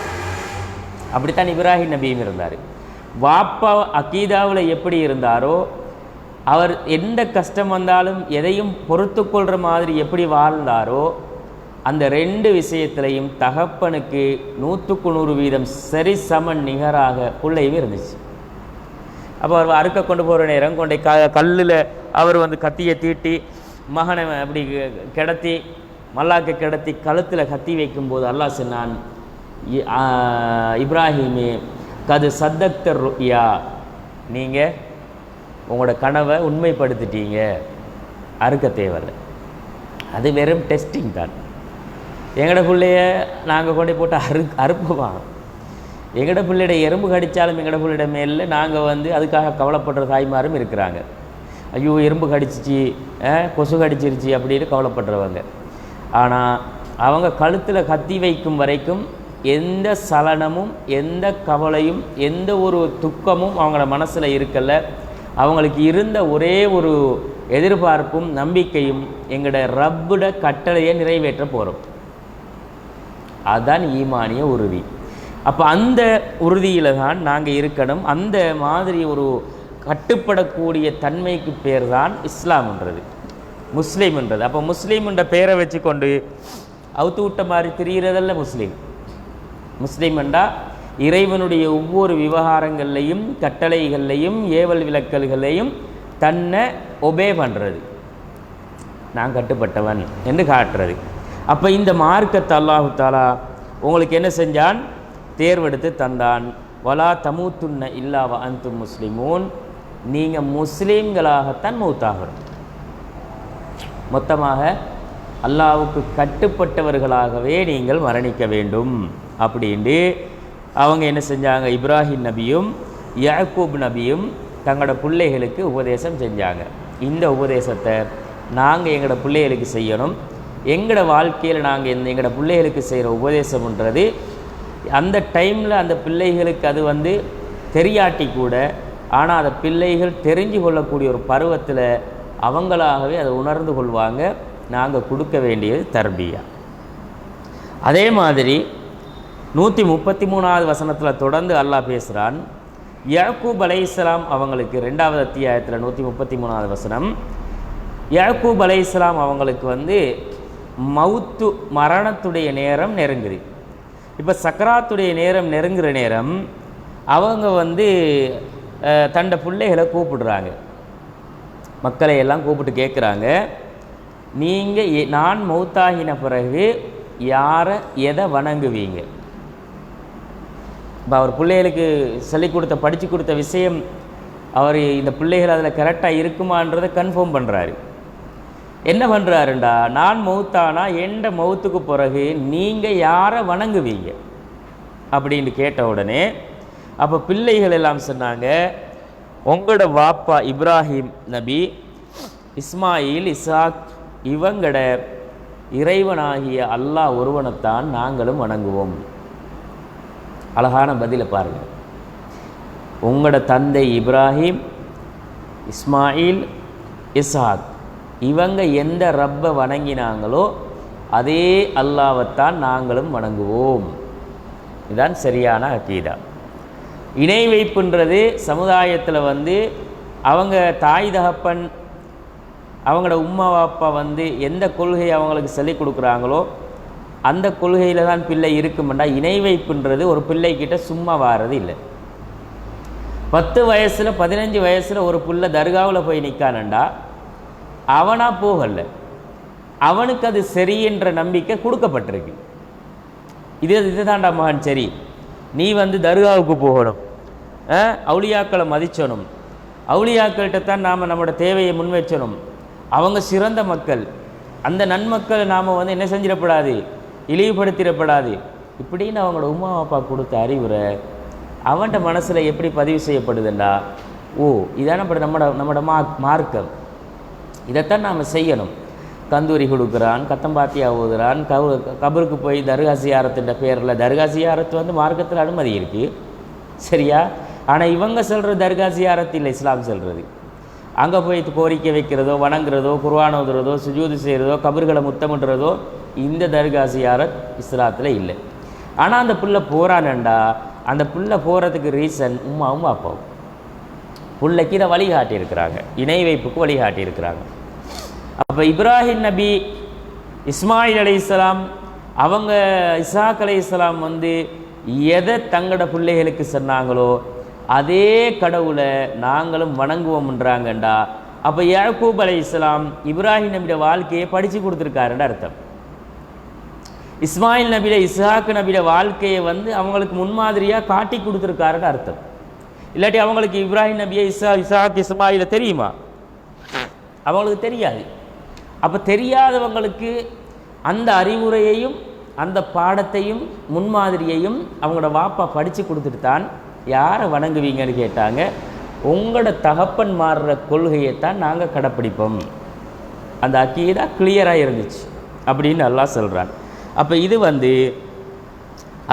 அப்படித்தான் இப்ராஹிம் நபியும் இருந்தார். வாப்பா அகீதாவில் எப்படி இருந்தாரோ, அவர் எந்த கஷ்டம் வந்தாலும் எதையும் பொறுத்து கொள்கிற மாதிரி எப்படி வாழ்ந்தாரோ, அந்த 2 விஷயத்திலையும் தகப்பனுக்கு 100% சரி சமன் நிகராக பிள்ளையும் இருந்துச்சு. அப்போ அவர் அறுக்க கொண்டு போகிற நேரம் கொண்டை கல்லில் அவர் வந்து கத்தியை தீட்டி மகனை அப்படி கிடத்தி மல்லாக்க கிடத்தி கழுத்தில் கத்தி வைக்கும்போது அல்லாஹ் சொன்னான், இப்ராஹிமே கது சத்தக்தர் ருயா, நீங்கள் உங்களோட கனவை உண்மைப்படுத்திட்டீங்க, அறுக்க தேவையில்லை. அது வெறும் டெஸ்டிங் தான். எங்களோட பிள்ளைய நாங்கள் கொண்டு போட்டு அறுப்புவான். எங்களோட பிள்ளையோட எறும்பு கடித்தாலும் எங்களோட பிள்ளையோட மேலில் நாங்கள் வந்து அதுக்காக கவலைப்படுற தாய்மாரும் இருக்கிறாங்க. ஐயோ எறும்பு கடிச்சிச்சு, கொசு கடிச்சிருச்சு அப்படின்னு கவலைப்படுறவங்க. ஆனால் அவங்க கழுத்தில் கத்தி வைக்கும் வரைக்கும் எந்த சலனமும், எந்த கவலையும், எந்த ஒரு துக்கமும் அவங்களோட மனசில் இருக்கல. அவங்களுக்கு இருந்த ஒரே ஒரு எதிர்பார்ப்பும் நம்பிக்கையும் எங்களோட ரப்போட கட்டளையை நிறைவேற்ற போகிறோம். அதுதான் ஈமானிய உறுதி. அப்போ அந்த உறுதியில் தான் நாங்கள் இருக்கணும். அந்த மாதிரி ஒரு கட்டுப்படக்கூடிய தன்மைக்கு பேர் தான் இஸ்லாம்ன்றது, முஸ்லீம்ன்றது. அப்போ முஸ்லீம்ன்ற பேரை வச்சு கொண்டு அவுத்து விட்ட மாதிரி திரிகிறதல்ல முஸ்லீம். முஸ்லீம் என்றால் இறைவனுடைய ஒவ்வொரு விவகாரங்கள்லையும், கட்டளைகள்லையும், ஏவல் விலக்கல்களையும் தன்னை ஒபே பண்ணுறது, நான் கட்டுப்பட்டவன் என்று காட்டுறது. அப்போ இந்த மார்க்கத்தை அல்லாஹு தாலா உங்களுக்கு என்ன செஞ்சான்? தேர்வெடுத்து தந்தான். வலா தமூத்துன்ன இல்லா வ அன்தும் முஸ்லிமூன், நீங்கள் முஸ்லீம்களாகத்தான் மௌத்தாகணும். மொத்தமாக அல்லாஹ்வுக்கு கட்டுப்பட்டவர்களாகவே நீங்கள் மரணிக்க வேண்டும் அப்படின்ட்டு அவங்க என்ன செஞ்சாங்க? இப்ராஹிம் நபியும் யாக்கூப் நபியும் தங்களோட பிள்ளைகளுக்கு உபதேசம் செஞ்சாங்க. இந்த உபதேசத்தை நாங்கள் எங்களோட பிள்ளைகளுக்கு செய்யணும். எங்களோட வாழ்க்கையில் நாங்கள் எங்களோட பிள்ளைகளுக்கு செய்கிற உபதேசம்ன்றது அந்த டைமில் அந்த பிள்ளைகளுக்கு அது வந்து தெரியாட்டி கூட, ஆனால் அந்த பிள்ளைகள் தெரிஞ்சு கொள்ளக்கூடிய ஒரு பருவத்தில் அவங்களாகவே அதை உணர்ந்து கொள்வாங்க. நாங்கள் கொடுக்க வேண்டியது தர்பியா. அதே மாதிரி 133வது வசனத்தில் தொடர்ந்து அல்லாஹ் பேசுகிறான். யாக்கூப் அலைஹிஸ்ஸலாம் அவங்களுக்கு 2வது அத்தியாயத்தில் 133வது வசனம், யாக்கூப் அலைஹிஸ்ஸலாம் அவங்களுக்கு வந்து மவுத்து மரணத்துடைய நேரம் நெருங்குது. இப்போ சக்கராத்துடைய நேரம் நெருங்குற நேரம் அவங்க வந்து தண்ட பிள்ளைகளை கூப்பிடுறாங்க. மக்களை எல்லாம் கூப்பிட்டு கேட்குறாங்க, நீங்கள் நான் மௌத்தாகின பிறகு யாரை எதை வணங்குவீங்க? இப்போ அவர் பிள்ளைகளுக்கு சொல்லிக் கொடுத்த, படித்து கொடுத்த விஷயம் அவர் இந்த பிள்ளைகள் அதில் கரெக்டாக இருக்குமான்றதை கன்ஃபார்ம் பண்ணுறாரு. என்ன பண்ணுறாருண்டா, நான் மௌத்தானா எந்த மௌத்துக்கு பிறகு நீங்கள் யாரை வணங்குவீங்க அப்படின்னு கேட்ட உடனே அப்போ பிள்ளைகள் எல்லாம் சொன்னாங்க, உங்களோட வாப்பா இப்ராஹிம் நபி, இஸ்மாயில், இசாக் இவங்களோட இறைவனாகிய அல்லாஹ் ஒருவனைத்தான் நாங்களும் வணங்குவோம். அழகான பதிலை பாருங்கள். உங்களோட தந்தை இப்ராஹிம், இஸ்மாயில், இசாக் இவங்க எந்த ரப்பை வணங்கினாங்களோ அதே அல்லாஹ்வைத்தான் நாங்களும் வணங்குவோம். இதுதான் சரியான அகீதா. இணை வைப்புன்றது சமுதாயத்தில் வந்து அவங்க தாய் தகப்பன், அவங்களோட உம்மா வாப்பா வந்து எந்த கொள்கையை அவங்களுக்கு சொல்லிக் கொடுக்குறாங்களோ அந்த கொள்கையில் தான் பிள்ளை இருக்குமெண்டா, இணை வைப்புன்றது ஒரு பிள்ளைக்கிட்ட சும்மா வாரது இல்லை. 10 வயசில் 15 வயசில் ஒரு பிள்ளை தர்காவில் போய் நிற்கானண்டா அவனா போகல, அவனுக்கு அது சரி என்ற நம்பிக்கை கொடுக்கப்பட்டிருக்கு. இதுதான்டா மகன் சரி, நீ வந்து தர்காவுக்கு போகணும், அவுளியாக்களை மதிச்சணும், அவுளியாக்கள்கிட்ட தான் நாம் நம்மளோட தேவையை முன்வைச்சணும், அவங்க சிறந்த மக்கள், அந்த நன்மக்களை நாம் வந்து என்ன செஞ்சிடப்படாது, இழிவுபடுத்திடப்படாது, இப்படின்னு அவங்களோட உமா அப்பா கொடுத்த அறிவுரை அவன்கிட்ட மனசில் எப்படி பதிவு செய்யப்படுதுண்டா, ஓ இதான நம்மளோட மார்க்கம், இதைத்தான் நாம் செய்யணும். கந்தூரி கொடுக்குறான், கத்தம்பாத்தியா ஊதுறான், கபருக்கு போய் தர்கா சியாரத்துன்ற பேரில் தர்கா சியாரத்து வந்து மார்க்கத்தில் அனுமதி இருக்குது, சரியா? ஆனால் இவங்க சொல்கிற தர்கா சியாரத்து இல்லை, இஸ்லாம் சொல்கிறது. அங்கே போய் கோரிக்கை வைக்கிறதோ, வணங்குறதோ, குர்ஆன் ஓதுறதோ, சுஜூது செய்கிறதோ, கபர்களை முத்தமிடுறதோ இந்த தர்கா சியாரத் இஸ்லாத்தில் இல்லை. ஆனால் அந்த புள்ள போகிறானண்டா, அந்த புள்ள போகிறதுக்கு ரீசன் உம்மாவும் அப்பாவும் புள்ளைக்கு இதை வழிகாட்டியிருக்கிறாங்க, இணை வைப்புக்கு வழிகாட்டியிருக்கிறாங்க. அப்போ இப்ராஹிம் நபி, இஸ்மாயில் அலைஹிஸ்ஸலாம், அவங்க இஸ்ஹாக் அலைஹிஸ்ஸலாம் வந்து எதை தங்களோட பிள்ளைகளுக்கு சொன்னாங்களோ அதே கடவுளை நாங்களும் வணங்குவோம்ன்றாங்கண்டா. அப்போ யாக்கூப் அலைஹிஸ்ஸலாம் இப்ராஹிம் நபியோட வாழ்க்கையை படித்து கொடுத்துருக்காருன்னு அர்த்தம். இஸ்மாயில் நபியோட இஸ்ஹாக் நபியோட வாழ்க்கையை வந்து அவங்களுக்கு முன்மாதிரியாக காட்டி கொடுத்துருக்காருன்னு அர்த்தம். இல்லாட்டி அவங்களுக்கு இப்ராஹிம் நபியை இஸ்ஹாக் இஸ்மாயில தெரியுமா? அவங்களுக்கு தெரியாது. அப்போ தெரியாதவங்களுக்கு அந்த அறிவுரையையும் அந்த பாடத்தையும் முன்மாதிரியையும் அவங்களோட வாப்பா படித்து கொடுத்துட்டு தான் யாரை வணங்குவீங்கன்னு கேட்டாங்க. உங்களோட தகப்பன் மாறுற கொள்கையைத்தான் நாங்கள் கடைப்பிடிப்போம். அந்த அக்கீதா கிளியராக இருந்துச்சு அப்படின்னு அல்லாஹ் சொல்கிறான். அப்போ இது வந்து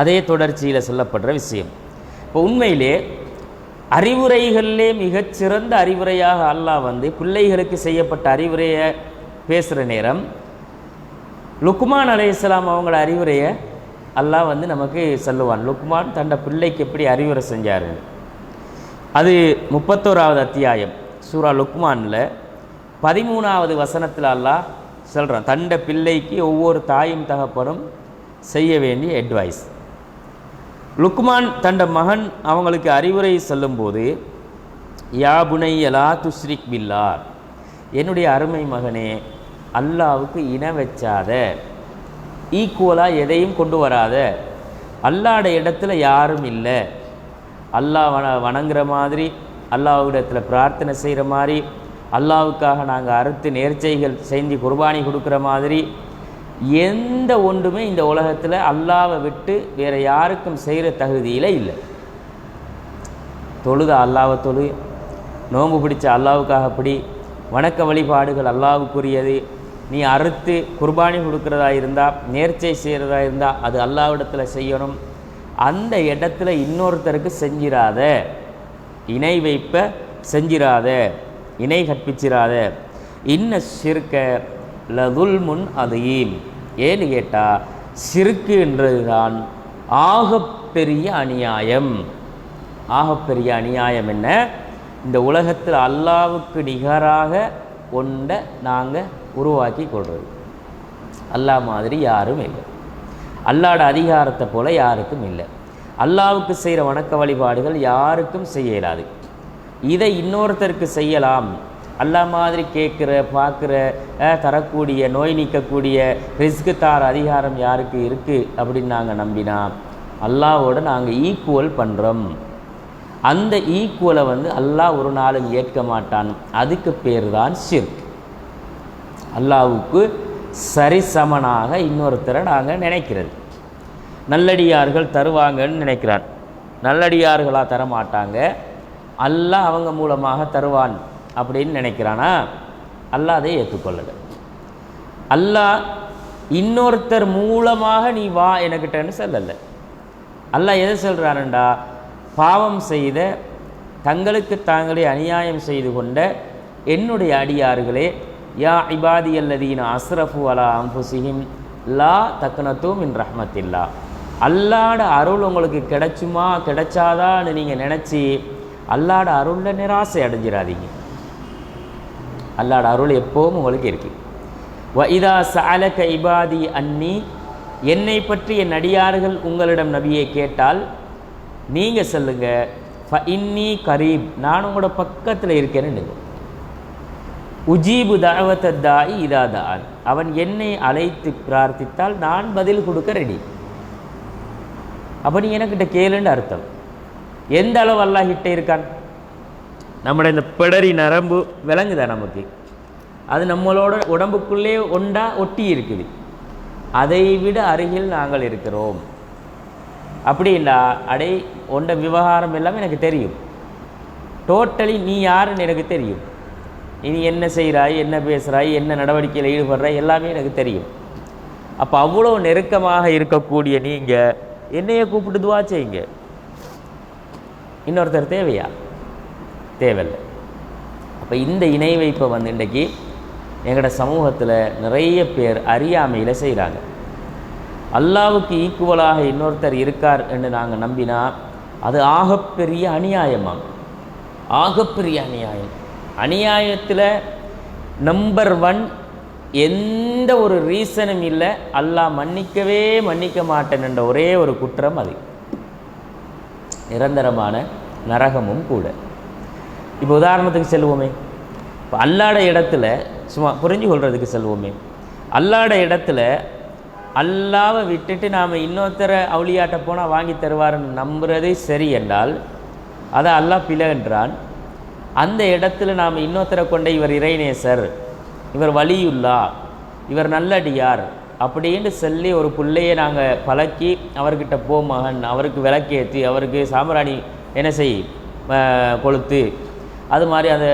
அதே தொடர்ச்சியில் சொல்லப்படுற விஷயம். இப்போ உண்மையிலே அறிவுரைகளிலே மிகச்சிறந்த அறிவுரையாக அல்லாஹ் வந்து பிள்ளைகளுக்கு செய்யப்பட்ட அறிவுரையை பேசுகிற நேரம் லுக்மான் அலைஹிஸ்ஸலாம் அவங்களோட அறிவுரையை அல்லாஹ் வந்து நமக்கு சொல்லுவான். லுக்மான் தன்னோட பிள்ளைக்கு எப்படி அறிவுரை செஞ்சார். அது 31வது அத்தியாயம் சூரா லுக்மானில் 13வது வசனத்தில் அல்லாஹ் சொல்கிறான், தன்னோட பிள்ளைக்கு ஒவ்வொரு தாயும் தகப்பனும் செய்ய வேண்டிய அட்வைஸ். லுக்மான் தன்னோட மகன் அவங்களுக்கு அறிவுரை சொல்லும்போது, யா புனைய லா துஷ்ரிக் பில்லாஹ், என்னுடைய அருமை மகனே அல்லாவுக்கு இணை வச்சாத, ஈக்குவலாக எதையும் கொண்டு வராத, அல்லாட இடத்துல யாரும் இல்லை, அல்லாஹ் வணங்குற மாதிரி, அல்லாஹ்விடத்தில் பிரார்த்தனை செய்கிற மாதிரி, அல்லாவுக்காக நாங்கள் அறுத்து நேர்ச்சைகள் செஞ்சு குர்பானி கொடுக்குற மாதிரி எந்த ஒன்றுமே இந்த உலகத்தில் அல்லாவை விட்டு வேறு யாருக்கும் செய்கிற தகுதியில் இல்லை. தொழுத அல்லாவை தொழு, நோன்பு பிடிச்ச அல்லாவுக்காக பிடி, வணக்க வழிபாடுகள் அல்லாவுக்குரியது. நீ அறுத்து குர்பானி கொடுக்குறதா இருந்தால், நேர்ச்சை செய்கிறதா இருந்தால் அது அல்லாவிடத்தில் செய்யணும். அந்த இடத்துல இன்னொருத்தருக்கு செஞ்சிராத, இணை வைப்ப செஞ்சிராத, இணை கற்பிச்சிராத. இன்ன ஷிர்க லதுல்முன் அதீம், ஏன்னு கேட்டால் ஷிர்க்குன்றது தான் ஆகப்பெரிய அநியாயம். ஆகப்பெரிய அநியாயம் என்ன? இந்த உலகத்தில் அல்லாவுக்கு நிகராக ஒன்றை நாங்கள் உருவாக்கி கொள்வது. அல்லாஹ் மாதிரி யாரும் இல்லை, அல்லாட அதிகாரத்தை போல் யாருக்கும் இல்லை. அல்லாவுக்கு செய்கிற வணக்க வழிபாடுகள் யாருக்கும் செய்ய இயலாது. இதை இன்னொருத்தருக்கு செய்யலாம். அல்லாஹ் மாதிரி கேட்குற, பார்க்குற, தரக்கூடிய, நோய் நீக்கக்கூடிய, ரிஸ்க்கு தார அதிகாரம் யாருக்கு இருக்குது அப்படின்னு நாங்கள் நம்பினா அல்லாவோட நாங்கள் ஈக்குவல் பண்ணுறோம். அந்த ஈக்குவலை வந்து அல்லாஹ் ஒரு நாளும் ஏற்க மாட்டான். அதுக்கு பேர் தான் ஷிர்க். அல்லாவுக்கு சரிசமனாக இன்னொருத்தரை நாங்கள் நினைக்கிறது. நல்லடியார்கள் தருவாங்கன்னு நினைக்கிறான், நல்லடியார்களாக தரமாட்டாங்க, அல்லாஹ் அவங்க மூலமாக தருவான் அப்படின்னு நினைக்கிறானா? அல்லாஹ் அதை ஏற்றுக்கொள்ளலை. அல்லாஹ் இன்னொருத்தர் மூலமாக நீ வா எனக்கிட்டன்னு சொல்லலை. அல்லாஹ் எதை சொல்கிறாருண்டா, பாவம் செய்த, தங்களுக்கு தாங்களே அநியாயம் செய்து கொண்ட என்னுடைய அடியார்களே, யா இபாதி அல்லதீன அஸ்ரஃபு அலா அம்புசிஹிம் லா தக்னது மின் ரஹ்மத்தில்லா, அல்லாட அருள் உங்களுக்கு கிடைச்சுமா கிடைச்சாதான்னு நீங்கள் நினச்சி அல்லாட அருளில் நிராசை அடைஞ்சிடாதீங்க. அல்லாட அருள் எப்போவும் உங்களுக்கு இருக்குது. வ இதா சஅலக இபாதி அன்னி, என்னை பற்றி என் அடியார்கள் உங்களிடம் நபியை கேட்டால் நீங்கள் சொல்லுங்க, ஃப இன்னி கரீப், நான் உங்களோட பக்கத்தில் இருக்கேன்னு. உஜீபு தஅவத தாஇ இதா தான், அவன் என்னை அழைத்து பிரார்த்தித்தால் நான் பதில் கொடுக்க ரெடி. அப்போ நீ எனக்கிட்ட கேளுன்னு அர்த்தம். எந்த அளவு அல்லாஹ் கிட்ட இருக்கான்? நம்மளோட இந்த பிடரி நரம்பு விளங்குதா நமக்கு? அது நம்மளோட உடம்புக்குள்ளே ஒண்டா ஒட்டி இருக்குது. அதை விட அருகில் நாங்கள் இருக்கிறோம். அப்படின்னா அடே உண்ட விவகாரம் எல்லாமே எனக்கு தெரியும். டோட்டலி நீ யாருன்னு எனக்கு தெரியும். இனி என்ன செய்கிறாய், என்ன பேசுகிறாய், என்ன நடவடிக்கையில் ஈடுபடுறாய் எல்லாமே எனக்கு தெரியும். அப்போ அவ்வளோ நெருக்கமாக இருக்கக்கூடிய நீங்கள் என்னைய கூப்பிட்டு துவா செய்யுங்க. இன்னொருத்தர் தேவையா? தேவையில்லை. அப்போ இந்த இணை வைப்பை வந்து இன்றைக்கி எங்களோட சமூகத்தில் நிறைய பேர் அறியாமையில் செய்கிறாங்க. அல்லாவுக்கு ஈக்குவலாக இன்னொருத்தர் இருக்கார் என்று நாங்கள் நம்பினா அது ஆகப்பெரிய அநியாயமாக, ஆகப்பெரிய அநியாயம். அநியாயத்தில் நம்பர் 1 எந்த ஒரு ரீசனும் இல்லை, அல்லாஹ் மன்னிக்க மாட்டேன் என்ற ஒரே ஒரு குற்றம், அது நிரந்தரமான நரகமும் கூட. இப்போ உதாரணத்துக்கு செல்வோமே, இப்போ அல்லாட இடத்துல சும்மா புரிஞ்சு கொள்றதுக்கு செல்வோமே, அல்லாட இடத்துல அல்லாவை விட்டுட்டு நாம் இன்னொருத்தரை அவுளியாட்ட போனால் வாங்கி தருவாருன்னு நம்புறது சரி என்றால் அதை அல்லாஹ் பிழைன்றான். அந்த இடத்துல நாம் இன்னொருத்தரை கொண்ட இவர் இறைநேசர், இவர் வலியுல்லா, இவர் நல்லடியார் அப்படின்னு சொல்லி ஒரு பிள்ளையை நாங்கள் பழக்கி அவர்கிட்ட போ மகன், அவருக்கு விளக்கேற்றி அவருக்கு சாம்பிராணி என்ன செய் கொளுத்து, அது மாதிரி அதை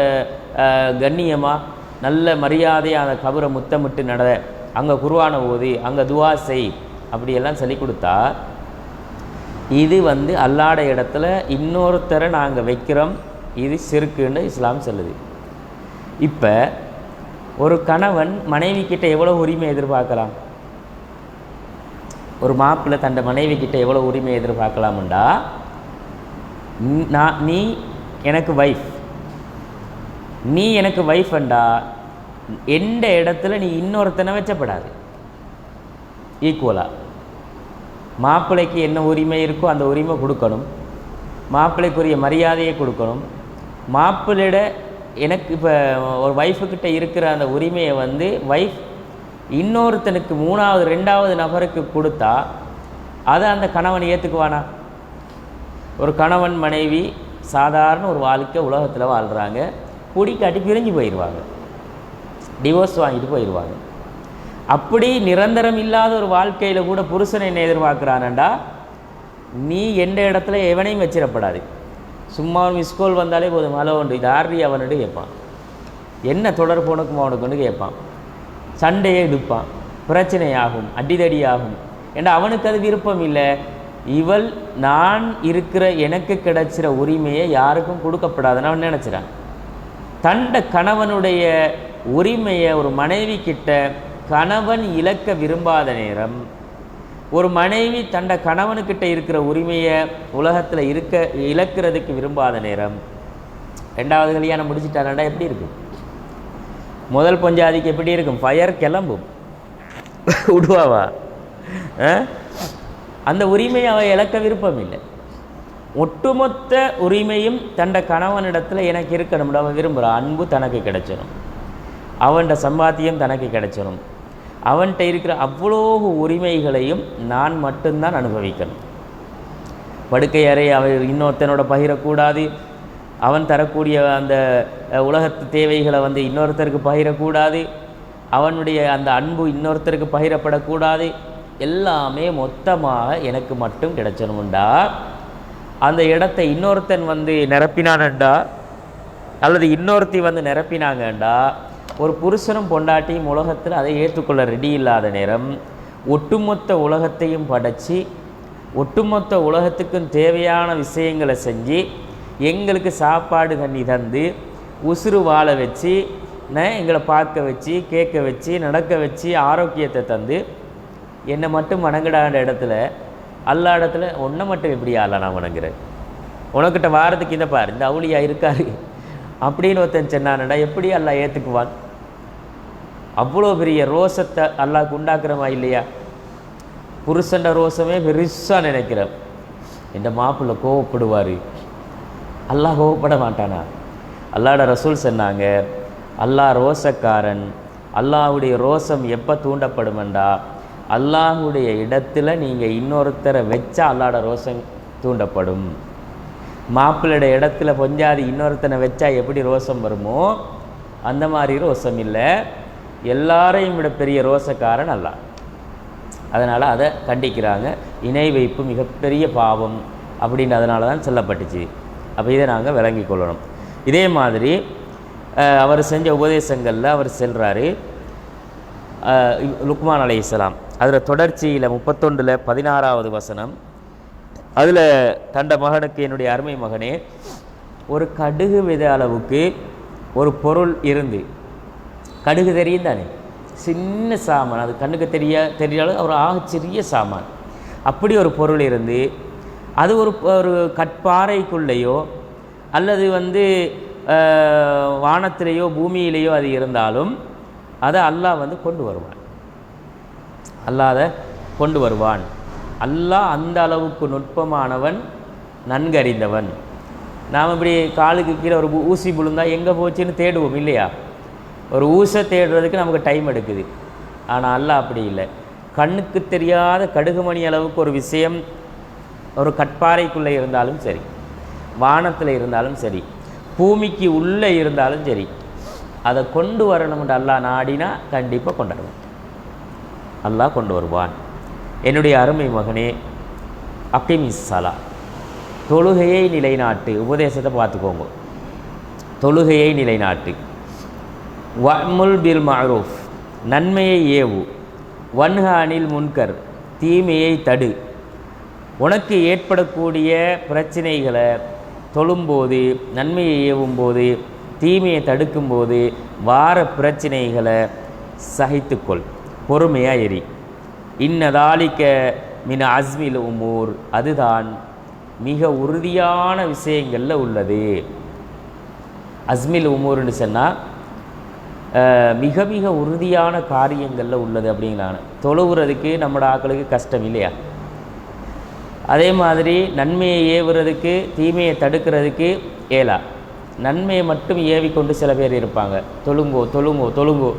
கண்ணியமாக நல்ல மரியாதையாக அந்த கபரை முத்தமிட்டு நட, அங்கே குர்ஆனை ஓதி, அங்கே துவா செய் அப்படியெல்லாம் சொல்லி கொடுத்தா இது வந்து அல்லாட இடத்துல இன்னொருத்தரை நாங்கள் வைக்கிறோம், இது சிறுக்குன்னு இஸ்லாம் சொல்லுது. இப்போ ஒரு கணவன் மனைவி கிட்ட எவ்வளோ உரிமை எதிர்பார்க்கலாம்? ஒரு மாப்பிள்ளை தன் மனைவி கிட்ட எவ்வளோ உரிமை எதிர்பார்க்கலாம்டா, நீ எனக்கு வைஃப், நீ எனக்கு வைஃப்ண்டா எந்த இடத்துல நீ இன்னொருத்தனை வச்சப்படாது. ஈக்குவலாக மாப்பிள்ளைக்கு என்ன உரிமை இருக்கோ அந்த உரிமை கொடுக்கணும், மாப்பிள்ளைக்குரிய மரியாதையை கொடுக்கணும். மாப்பிள்ளையிட எனக்கு இப்போ ஒரு வைஃபுக்கிட்ட இருக்கிற அந்த உரிமையை வந்து வைஃப் இன்னொருத்தனுக்கு 3வது 2வது நபருக்கு கொடுத்தா அதை அந்த கணவன் ஏற்றுக்குவானா? ஒரு கணவன் மனைவி சாதாரண ஒரு வாழ்க்கை உலகத்தில் வாழ்கிறாங்க, குடிக்காட்டி பிரிஞ்சு போயிடுவாங்க, டிவோர்ஸ் வாங்கிட்டு போயிடுவாங்க. அப்படி நிரந்தரம் இல்லாத ஒரு வாழ்க்கையில் கூட புருஷனை என்ன எதிர்பார்க்குறானண்டா, நீ எந்த இடத்துல எவனையும் வச்சிடப்படாது. சும்மா ஒரு மிஸ்கோல் வந்தாலே போதும், ஹலோ உண்டு, இது ஆர்டி அவனுட்டு கேட்பான், என்ன தொடர்பு உனக்கும் அவனுக்கு கேட்பான், சண்டையே எடுப்பான், பிரச்சனையாகும், அடிதடியாகும். ஏன்னா அவனுக்கு அது விருப்பம் இல்லை. இவள் நான் இருக்கிற எனக்கு கிடைச்சிற உரிமையை யாருக்கும் கொடுக்கப்படாதுன்னு அவன் நினச்சிடான். தண்ட கணவனுடைய உரிமையை ஒரு மனைவி கிட்ட கணவன் இழக்க விரும்பாத நேரம், ஒரு மனைவி தண்ட கணவனுக்கிட்ட இருக்கிற உரிமையை உலகத்தில் இழக்கிறதுக்கு விரும்பாத நேரம், 2வது கல்யாணம் முடிச்சிட்டானடா எப்படி இருக்கும்? முதல் பொஞ்சாதிக்கு எப்படி இருக்கும்? ஃபயர் கிளம்பும், விடுவாவா? அந்த உரிமையை அவள் இழக்க விருப்பம் இல்லை. ஒட்டுமொத்த உரிமையும் தண்ட கணவனிடத்தில் எனக்கு இருக்கணும்னு அவன் விரும்புகிறான். அன்பு தனக்கு கிடைச்சிடும், அவன்கிட்ட சம்பாத்தியம் தனக்கு கிடைச்சிடும், அவன்கிட்ட இருக்கிற அவ்வளோ உரிமைகளையும் நான் மட்டும்தான் அனுபவிக்கணும். படுக்கை அறை அவன் இன்னொருத்தனோட பகிரக்கூடாது, அவன் தரக்கூடிய அந்த உலகத்து தேவைகளை வந்து இன்னொருத்தருக்கு பகிரக்கூடாது, அவனுடைய அந்த அன்பு இன்னொருத்தருக்கு பகிரப்படக்கூடாது. எல்லாமே மொத்தமாக எனக்கு மட்டும் கிடைச்சணும்டா. அந்த இடத்தை இன்னொருத்தன் வந்து நிரப்பினானண்டா அல்லது இன்னொருத்தி வந்து நிரப்பினாங்கண்டா, ஒரு புருஷனும் பொண்டாட்டியும் உலகத்தில் அதை ஏற்றுக்கொள்ள ரெடி இல்லாத நேரம் ஒட்டுமொத்த உலகத்தையும் படைச்சி ஒட்டுமொத்த உலகத்துக்கும் தேவையான விஷயங்களை செஞ்சு எங்களுக்கு சாப்பாடு தண்ணி தந்து உசுறு வாழ வச்சு எங்களை பார்க்க வச்சு கேட்க வச்சு நடக்க வச்சு ஆரோக்கியத்தை தந்து என்னை மட்டும் வணங்கிடாத இடத்துல அல்லா இடத்துல ஒன்றை மட்டும் எப்படி ஆள நான் வணங்குறேன், உனக்கிட்ட வாரத்துக்கு இந்த பாரு இந்த அவுளியா இருக்காரு அப்படின்னு ஒருத்தன் சொன்னானடா, எப்படி அல்லா ஏற்றுக்குவான்? அவ்வளோ பெரிய ரோசத்தை அல்லாஹ்க்கு உண்டாக்குறமா இல்லையா? புருஷண்ட ரோசமே பெருசாக நினைக்கிறேன். என் மாப்பிள்ளை கோவப்படுவார், அல்லாஹ் கோவப்பட மாட்டானா? அல்லாஹ்ட ரசூல் சொன்னாங்க, அல்லாஹ் ரோசக்காரன். அல்லாஹுடைய ரோசம் எப்போ தூண்டப்படுமெண்டா, அல்லாஹுடைய இடத்துல நீங்கள் இன்னொருத்தரை வச்சா அல்லாஹ்ட ரோசம் தூண்டப்படும். மாப்பிள்ளையோட இடத்துல பொஞ்சாதி இன்னொருத்தனை வச்சா எப்படி ரோசம் வருமோ அந்த மாதிரி ரோசம் இல்லை. எல்லாரையும் விட பெரிய ரோசக்காரன் அல்லாஹ். அதனால் அதை கண்டிக்கிறாங்க. இணை வைப்பு மிகப்பெரிய பாவம் அப்படின்னு அதனால தான் சொல்லப்பட்டுச்சு. அப்போ இதை நாங்கள் விளங்கி கொள்ளணும். இதே மாதிரி அவர் செஞ்ச உபதேசங்களில் அவர் செல்கிறாரு. லுக்மான் அலைஹிஸ்ஸலாம் அதில் தொடர்ச்சியில் 31 16வது வசனம், அதில் தண்ட மகனுக்கு, என்னுடைய அருமை மகனே, ஒரு கடுகு வித அளவுக்கு ஒரு பொருள் இருந்து, கடுகு தெரியும் தானே, சின்ன சாமான், அது கண்ணுக்கு தெரியாத ஒரு ஆகச்சிறிய சாமான், அப்படி ஒரு பொருள் இருந்து அது ஒரு கற்பாறைக்குள்ளேயோ அல்லது வானத்திலேயோ பூமியிலேயோ அது இருந்தாலும் அதை அல்லாஹ் கொண்டு வருவான். அல்லாத கொண்டு வருவான். அல்லாஹ் அந்த அளவுக்கு நுட்பமானவன், நன்கறிந்தவன். நாம் இப்படி காலுக்கு கீழே ஒரு ஊசி விழுந்தால் எங்கே போச்சுன்னு தேடுவோம் இல்லையா? ஒரு ஊசை தேடுறதுக்கு நமக்கு டைம் எடுக்குது. ஆனால் அல்லாஹ் அப்படி இல்லை. கண்ணுக்கு தெரியாத கடுகுமணி அளவுக்கு ஒரு விஷயம் ஒரு கற்பாறைக்குள்ளே இருந்தாலும் சரி, வானத்தில் இருந்தாலும் சரி, பூமிக்கு உள்ளே இருந்தாலும் சரி, அதை கொண்டு வரணும்னு அல்லாஹ் நாடினா கண்டிப்பாக கொண்டாடுவான். அல்லாஹ் கொண்டு வருவான். என்னுடைய அருமை மகனே, அகிமிஸ் ஸலா, தொழுகையை நிலைநாட்டு. உபதேசத்தை பார்த்துக்கோங்க. தொழுகையை நிலைநாட்டு. வஅமுல் பில் மஅரூஃப், நன்மையை ஏவு. வன்ஹா அனில் முன்கர், தீமையை தடு. உனக்கு ஏற்படக்கூடிய பிரச்சனைகளை தொழும்போது, நன்மையை ஏவும்போது, தீமையை தடுக்கும்போது வார பிரச்சனைகளை சகித்துக்கொள், பொறுமையாக எரி. இன்னதாலிக்க மின் அஸ்மில் உமூர், அதுதான் மிக உறுதியான விஷயங்களில் உள்ளது. அஸ்மில் உமூர்னு சொன்னால் மிக மிக உறுதியான காரியங்களில் உள்ளது அப்படிங்கிறாங்க. தொழுகிறதுக்கு நம்மளோட ஆக்களுக்கு கஷ்டம் இல்லையா? அதே மாதிரி நன்மையை ஏவுறதுக்கு, தீமையை தடுக்கிறதுக்கு ஏலா. நன்மையை மட்டும் ஏவிக்கொண்டு சில பேர் இருப்பாங்க. தொழுங்கோ தொழுங்கோ தொழுங்கோ.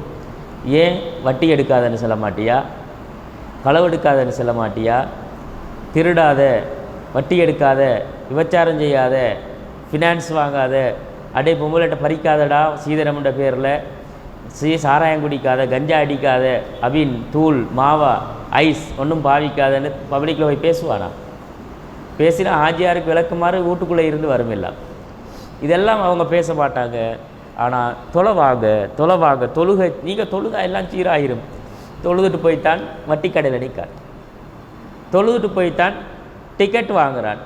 ஏன் வட்டி எடுக்காதன்னு சொல்ல மாட்டியா? களவெடுக்காதன்னு சொல்ல மாட்டியா? திருடாத, வட்டி எடுக்காத, விபச்சாரம் செய்யாத, ஃபினான்ஸ் வாங்காத, அடே பொம்பளைட்ட பறிக்காதடா சீதனம்ன்ற பேரில், சாராயம் குடிக்காத, கஞ்சா அடிக்காத, அபின், தூள், மாவா, ஐஸ் ஒன்றும் பாவிக்காதன்னு பப்ளிக்கில் போய் பேசுவானா? பேசினா ஆஜியாருக்கு விளக்குமாறு வீட்டுக்குள்ளே இருந்து வருமில்ல. இதெல்லாம் அவங்க பேச மாட்டாங்க. ஆனால் தொலைவாங்க தொழுகை, நீங்கள் தொழுகா எல்லாம் சீராயிரும். தொழுதுட்டு போய்த்தான் வட்டி கடையில் நிற்கார், தொழுதுட்டு போய்த்தான் டிக்கெட் வாங்குறான்.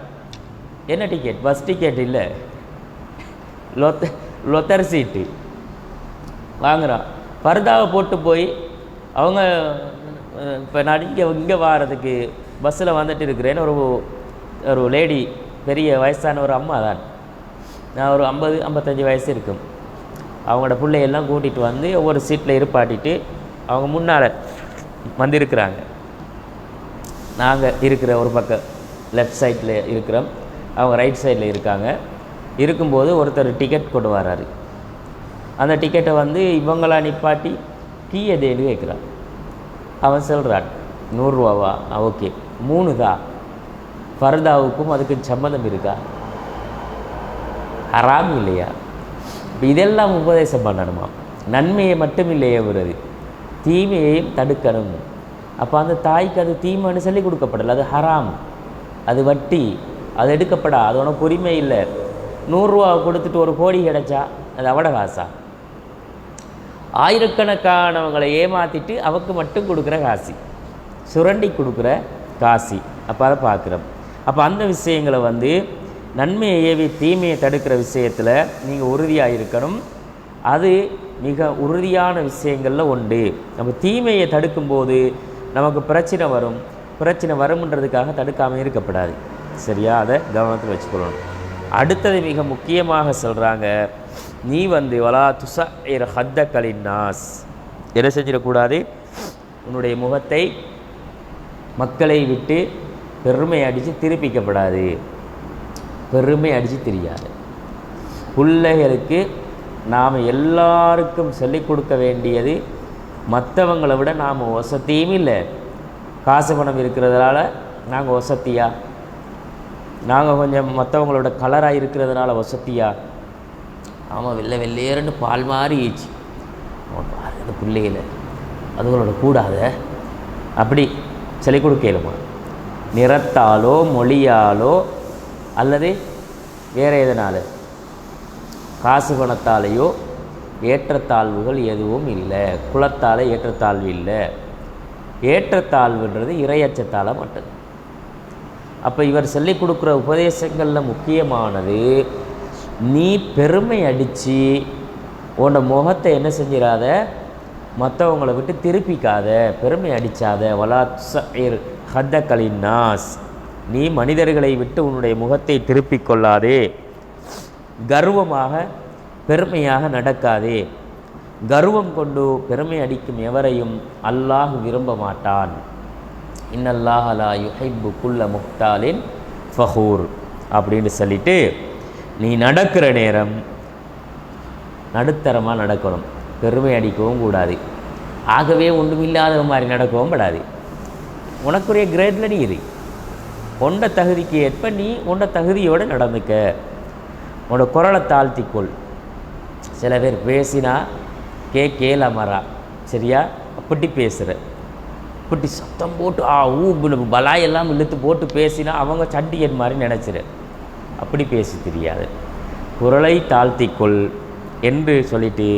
என்ன டிக்கெட்? பஸ் டிக்கெட் இல்லை, லொத்தர் சீட்டு வாங்குகிறான். பர்தாவை போட்டு போய் அவங்க இப்போ நான் இங்கே வாரதுக்கு பஸ்ஸில் வந்துட்டு இருக்கிறேன்னு ஒரு லேடி, பெரிய வயசான ஒரு அம்மா தான், நான் ஒரு 50-55 வயசு இருக்கும். அவங்களோட பிள்ளையெல்லாம் கூட்டிகிட்டு வந்து ஒவ்வொரு சீட்டில் இருப்பாட்டிட்டு அவங்க முன்னால் வந்திருக்கிறாங்க. நாங்கள் இருக்கிற ஒரு பக்கம் லெஃப்ட் சைடில் இருக்கிறோம், அவங்க ரைட் சைடில் இருக்காங்க. இருக்கும்போது ஒருத்தர் டிக்கெட் கொண்டு வராரு. அந்த டிக்கெட்டை இவங்களா நிப்பாட்டி கீ எதேன்னு கேட்குறான். அவன் சொல்கிறான் 100 ரூபாவா? ஓகே, 3 தான். ஃபர்தாவுக்கும் அதுக்கு சம்மந்தம் இருக்கா? ஹராம் இல்லையா? இப்போ இதெல்லாம் உபதேசம் பண்ணணுமா? நன்மையை மட்டும் இல்லையே வருது, தீமையையும் தடுக்கணும். அப்போ அந்த தாய்க்கு அது தீமைன்னு சொல்லி கொடுக்கப்படலை, அது ஹராம், அது வட்டி, அது எடுக்கப்படா, அது உனக்கு உரிமை இல்லை. 100 ரூபா கொடுத்துட்டு 1 கோடி கிடைச்சா அது அவட காசா? ஆயிரக்கணக்கானவங்களை ஏமாற்றிட்டு அவக்கு மட்டும் கொடுக்குற காசி, சுரண்டி கொடுக்குற காசி. அப்போ அதை பார்க்குறோம். அப்போ அந்த விஷயங்களை நன்மையை ஏவி தீமையை தடுக்கிற விஷயத்தில் நீங்கள் உறுதியாக இருக்கணும். அது மிக உறுதியான விஷயங்களில் உண்டு. நம்ம தீமையை தடுக்கும்போது நமக்கு பிரச்சனை வரும், பிரச்சனை வரும்ன்றதுக்காக தடுக்காமல் இருக்கப்படாது. சரியா? அதை கவனத்தில் வச்சுக்கொள்ளணும். அடுத்தது மிக முக்கியமாக சொல்கிறாங்க, நீ வலா துஸஇர் ஹத்தகலின் நாஸ், என்ன செஞ்சிடக்கூடாது? உன்னுடைய முகத்தை மக்களை விட்டு பெருமை அடித்து திருப்பிக்கப்படாது. பெருமை அடித்து தெரியாது. பிள்ளைகளுக்கு நாம் எல்லாருக்கும் சொல்லிக் கொடுக்க வேண்டியது, மற்றவங்களை விட நாம் வசதியும் இல்லை, காசு பணம் இருக்கிறதுனால நாங்கள் வசதியா, நாங்கள் கொஞ்சம் மற்றவங்களோட கலராக இருக்கிறதுனால வசதியா, ஆமாம் வெள்ளையேறுன்னு பால் மாதிரி ஈச்சு அந்த பிள்ளைகள அதுகளோட கூடாத அப்படி சொல்லிக் கொடுக்கலுமா? நிறத்தாலோ மொழியாலோ அல்லது வேறு எதனால, காசு பணத்தாலேயோ ஏற்றத்தாழ்வுகள் எதுவும் இல்லை. குலத்தால் ஏற்றத்தாழ்வு இல்லை. ஏற்றத்தாழ்வுன்றது இறையச்சத்தால் மட்டும். அப்போ இவர் சொல்லிக் கொடுக்குற உபதேசங்களில் முக்கியமானது, நீ பெருமை அடித்து உன்னோட முகத்தை என்ன செஞ்சிடாத, மற்றவங்களை விட்டு திருப்பிக்காத, பெருமை அடித்தாத. வலா துஸஇர் ஹத்தக லின்னாஸ், நீ மனிதர்களை விட்டு உன்னுடைய முகத்தை திருப்பிக் கொள்ளாதே. கர்வமாக பெருமையாக நடக்காதே. கர்வம் கொண்டு பெருமை அடிக்கும் எவரையும் அல்லாஹ் விரும்ப மாட்டான். இன்னல்லாஹ லா யுஹிப்பு குல்ல முஹ்தாலின் ஃபஹூர் அப்படின்னு சொல்லிட்டு, நீ நடக்கிற நேரம் நடுத்தரமாக நடக்கணும். பெருமை அடிக்கவும் கூடாது. ஆகவே ஒன்றுமில்லாத மாதிரி நடக்கவும் படாது. உனக்குரிய கிரேடில் நீ இரு. உண்ட தகுதிக்கு ஏற்ப நீ உண்ட தகுதியோடு நடந்துக்க. உன்னோட குரலை தாழ்த்திக்கொள். சில பேர் பேசினா கேளாமரா, சரியா? அப்படி பேசுகிற, அப்படி சத்தம் போட்டு பலாயெல்லாம் இழுத்து போட்டு பேசினா அவங்க சண்டியன் மாதிரி நினச்சிட. அப்படி பேசி தெரியாது. குரலை தாழ்த்திக்கொள் என்று சொல்லிட்டு,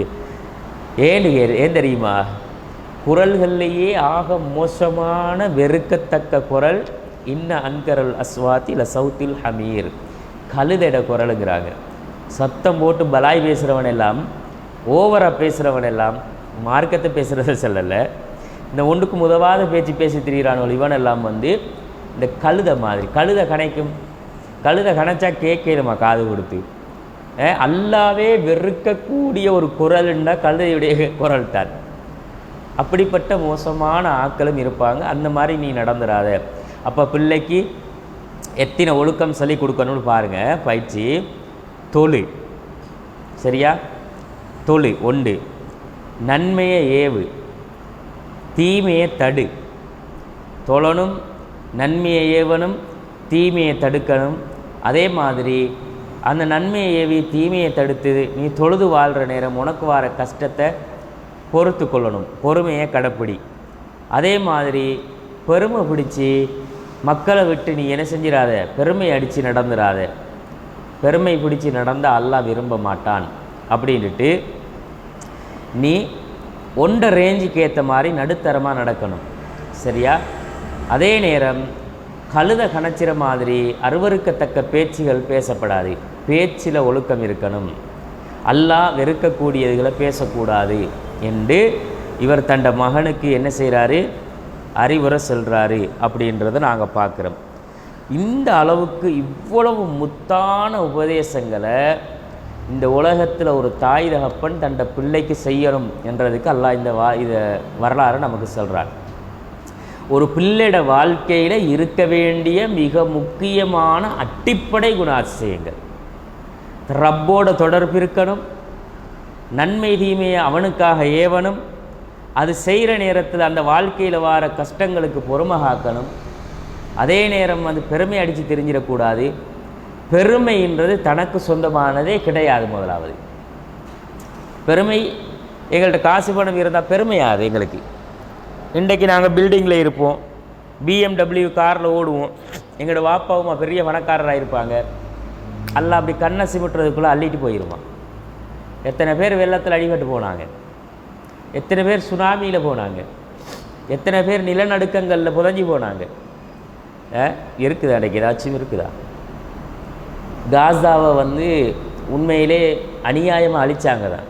ஏன் தெரியுமா? குரல்கள்லேயே ஆக மோசமான வெறுக்கத்தக்க குரல் இன்ன அன்கரல் அஸ்வாத்தி ல சவுத்தில் ஹமீர், கழுதட குரலுங்கிறாங்க. சத்தம் போட்டு பலாய் பேசுகிறவன் எல்லாம், ஓவராக பேசுகிறவன் எல்லாம், மார்க்கத்தை பேசுகிறத சொல்லலை, இந்த ஒன்றுக்கு உதவாத பேச்சு பேசி திரிகிறானோ இவனெல்லாம் இந்த கழுதை மாதிரி. கழுதை கணைக்கும். கழுதை கணைச்சா கேட்கணுமா காது கொடுத்து? அல்லாவே வெறுக்கக்கூடிய ஒரு குரல்னா கழுதையுடைய குரல் தான். அப்படிப்பட்ட மோசமான ஆட்களும் இருப்பாங்க. அந்த மாதிரி நீ நடந்துடாத. அப்போ பிள்ளைக்கு எத்தனை ஒழுக்கம் சொல்லி கொடுக்கணும்னு பாருங்கள். பயிற்சி தொழு, சரியா? தொழு. ஒன்று, நன்மையை ஏவு, தீமையை தடு. தொழணும், நன்மையை ஏவணும், தீமையை தடுக்கணும். அதே மாதிரி அந்த நன்மையை ஏவி தீமையை தடுத்து நீ தொழுது வாழ்கிற நேரம் உனக்கு வர கஷ்டத்தை பொறுத்து கொள்ளணும். பொறுமையை கடைப்பிடி. அதே மாதிரி பெருமை பிடிச்சி மக்களை விட்டு நீ என்ன செஞ்சிடாத, பெருமை அடித்து நடந்துடாத. பெருமை பிடிச்சி நடந்தால் அல்லாஹ் விரும்ப மாட்டான். அப்படின்ட்டு நீ ஒன்றை ரேஞ்சுக்கு ஏற்ற மாதிரி நடுத்தரமாக நடக்கணும், சரியா? அதே நேரம் கழுதை கணச்சிற மாதிரி அருவருக்கத்தக்க பேச்சுகள் பேசப்படாது. பேச்சில் ஒழுக்கம் இருக்கணும். அல்லாஹ் வெறுக்கக்கூடியதுகளை பேசக்கூடாது என்று இவர் தண்ட மகனுக்கு என்ன செய்கிறாரு, அறிவுரை சொல்கிறாரு. அப்படின்றத நாங்கள் பார்க்குறோம். இந்த அளவுக்கு இவ்வளவு முத்தான உபதேசங்களை இந்த உலகத்தில் ஒரு தாய் தகப்பன் தண்ட பிள்ளைக்கு செய்யணும் என்றதுக்கு அல்லாஹ் இதை வரலாறு நமக்கு சொல்கிறார். ஒரு பிள்ளையோட வாழ்க்கையில் இருக்க வேண்டிய மிக முக்கியமான அடிப்படை குணாதிசயங்கள், ரப்போட தொடர்பு இருக்கணும், நன்மை தீமையை அவனுக்காக ஏவணும், அது செய்கிற நேரத்தில் அந்த வாழ்க்கையில் வர கஷ்டங்களுக்கு பொறுமை காக்கணும். அதே நேரம் அது பெருமை அடித்து தெரிஞ்சிடக்கூடாது. பெருமைன்றது தனக்கு சொந்தமானதே கிடையாது. முதலாவது பெருமை, எங்கள்கிட்ட காசு பணம் இருந்தால் பெருமையாது எங்களுக்கு. இன்றைக்கு நாங்கள் பில்டிங்கில் இருப்போம், BMW காரில் ஓடுவோம், எங்களோட வாப்பாவுமா பெரிய பணக்காரராக இருப்பாங்க. அல்லாஹ் அப்படி கண்ணை சிமிட்டுறதுக்குள்ளே அள்ளிட்டு போயிடுவான். எத்தனை பேர் வெள்ளத்தில் அடிபட்டு போனாங்க, எத்தனை பேர் சுனாமியில் போனாங்க, எத்தனை பேர் நிலநடுக்கங்களில் புதஞ்சி போனாங்க. இருக்குதா? அன்றைக்கு ஏதாச்சும் இருக்குதா? காசாவை உண்மையிலே அநியாயமாக அழித்தாங்க தான்.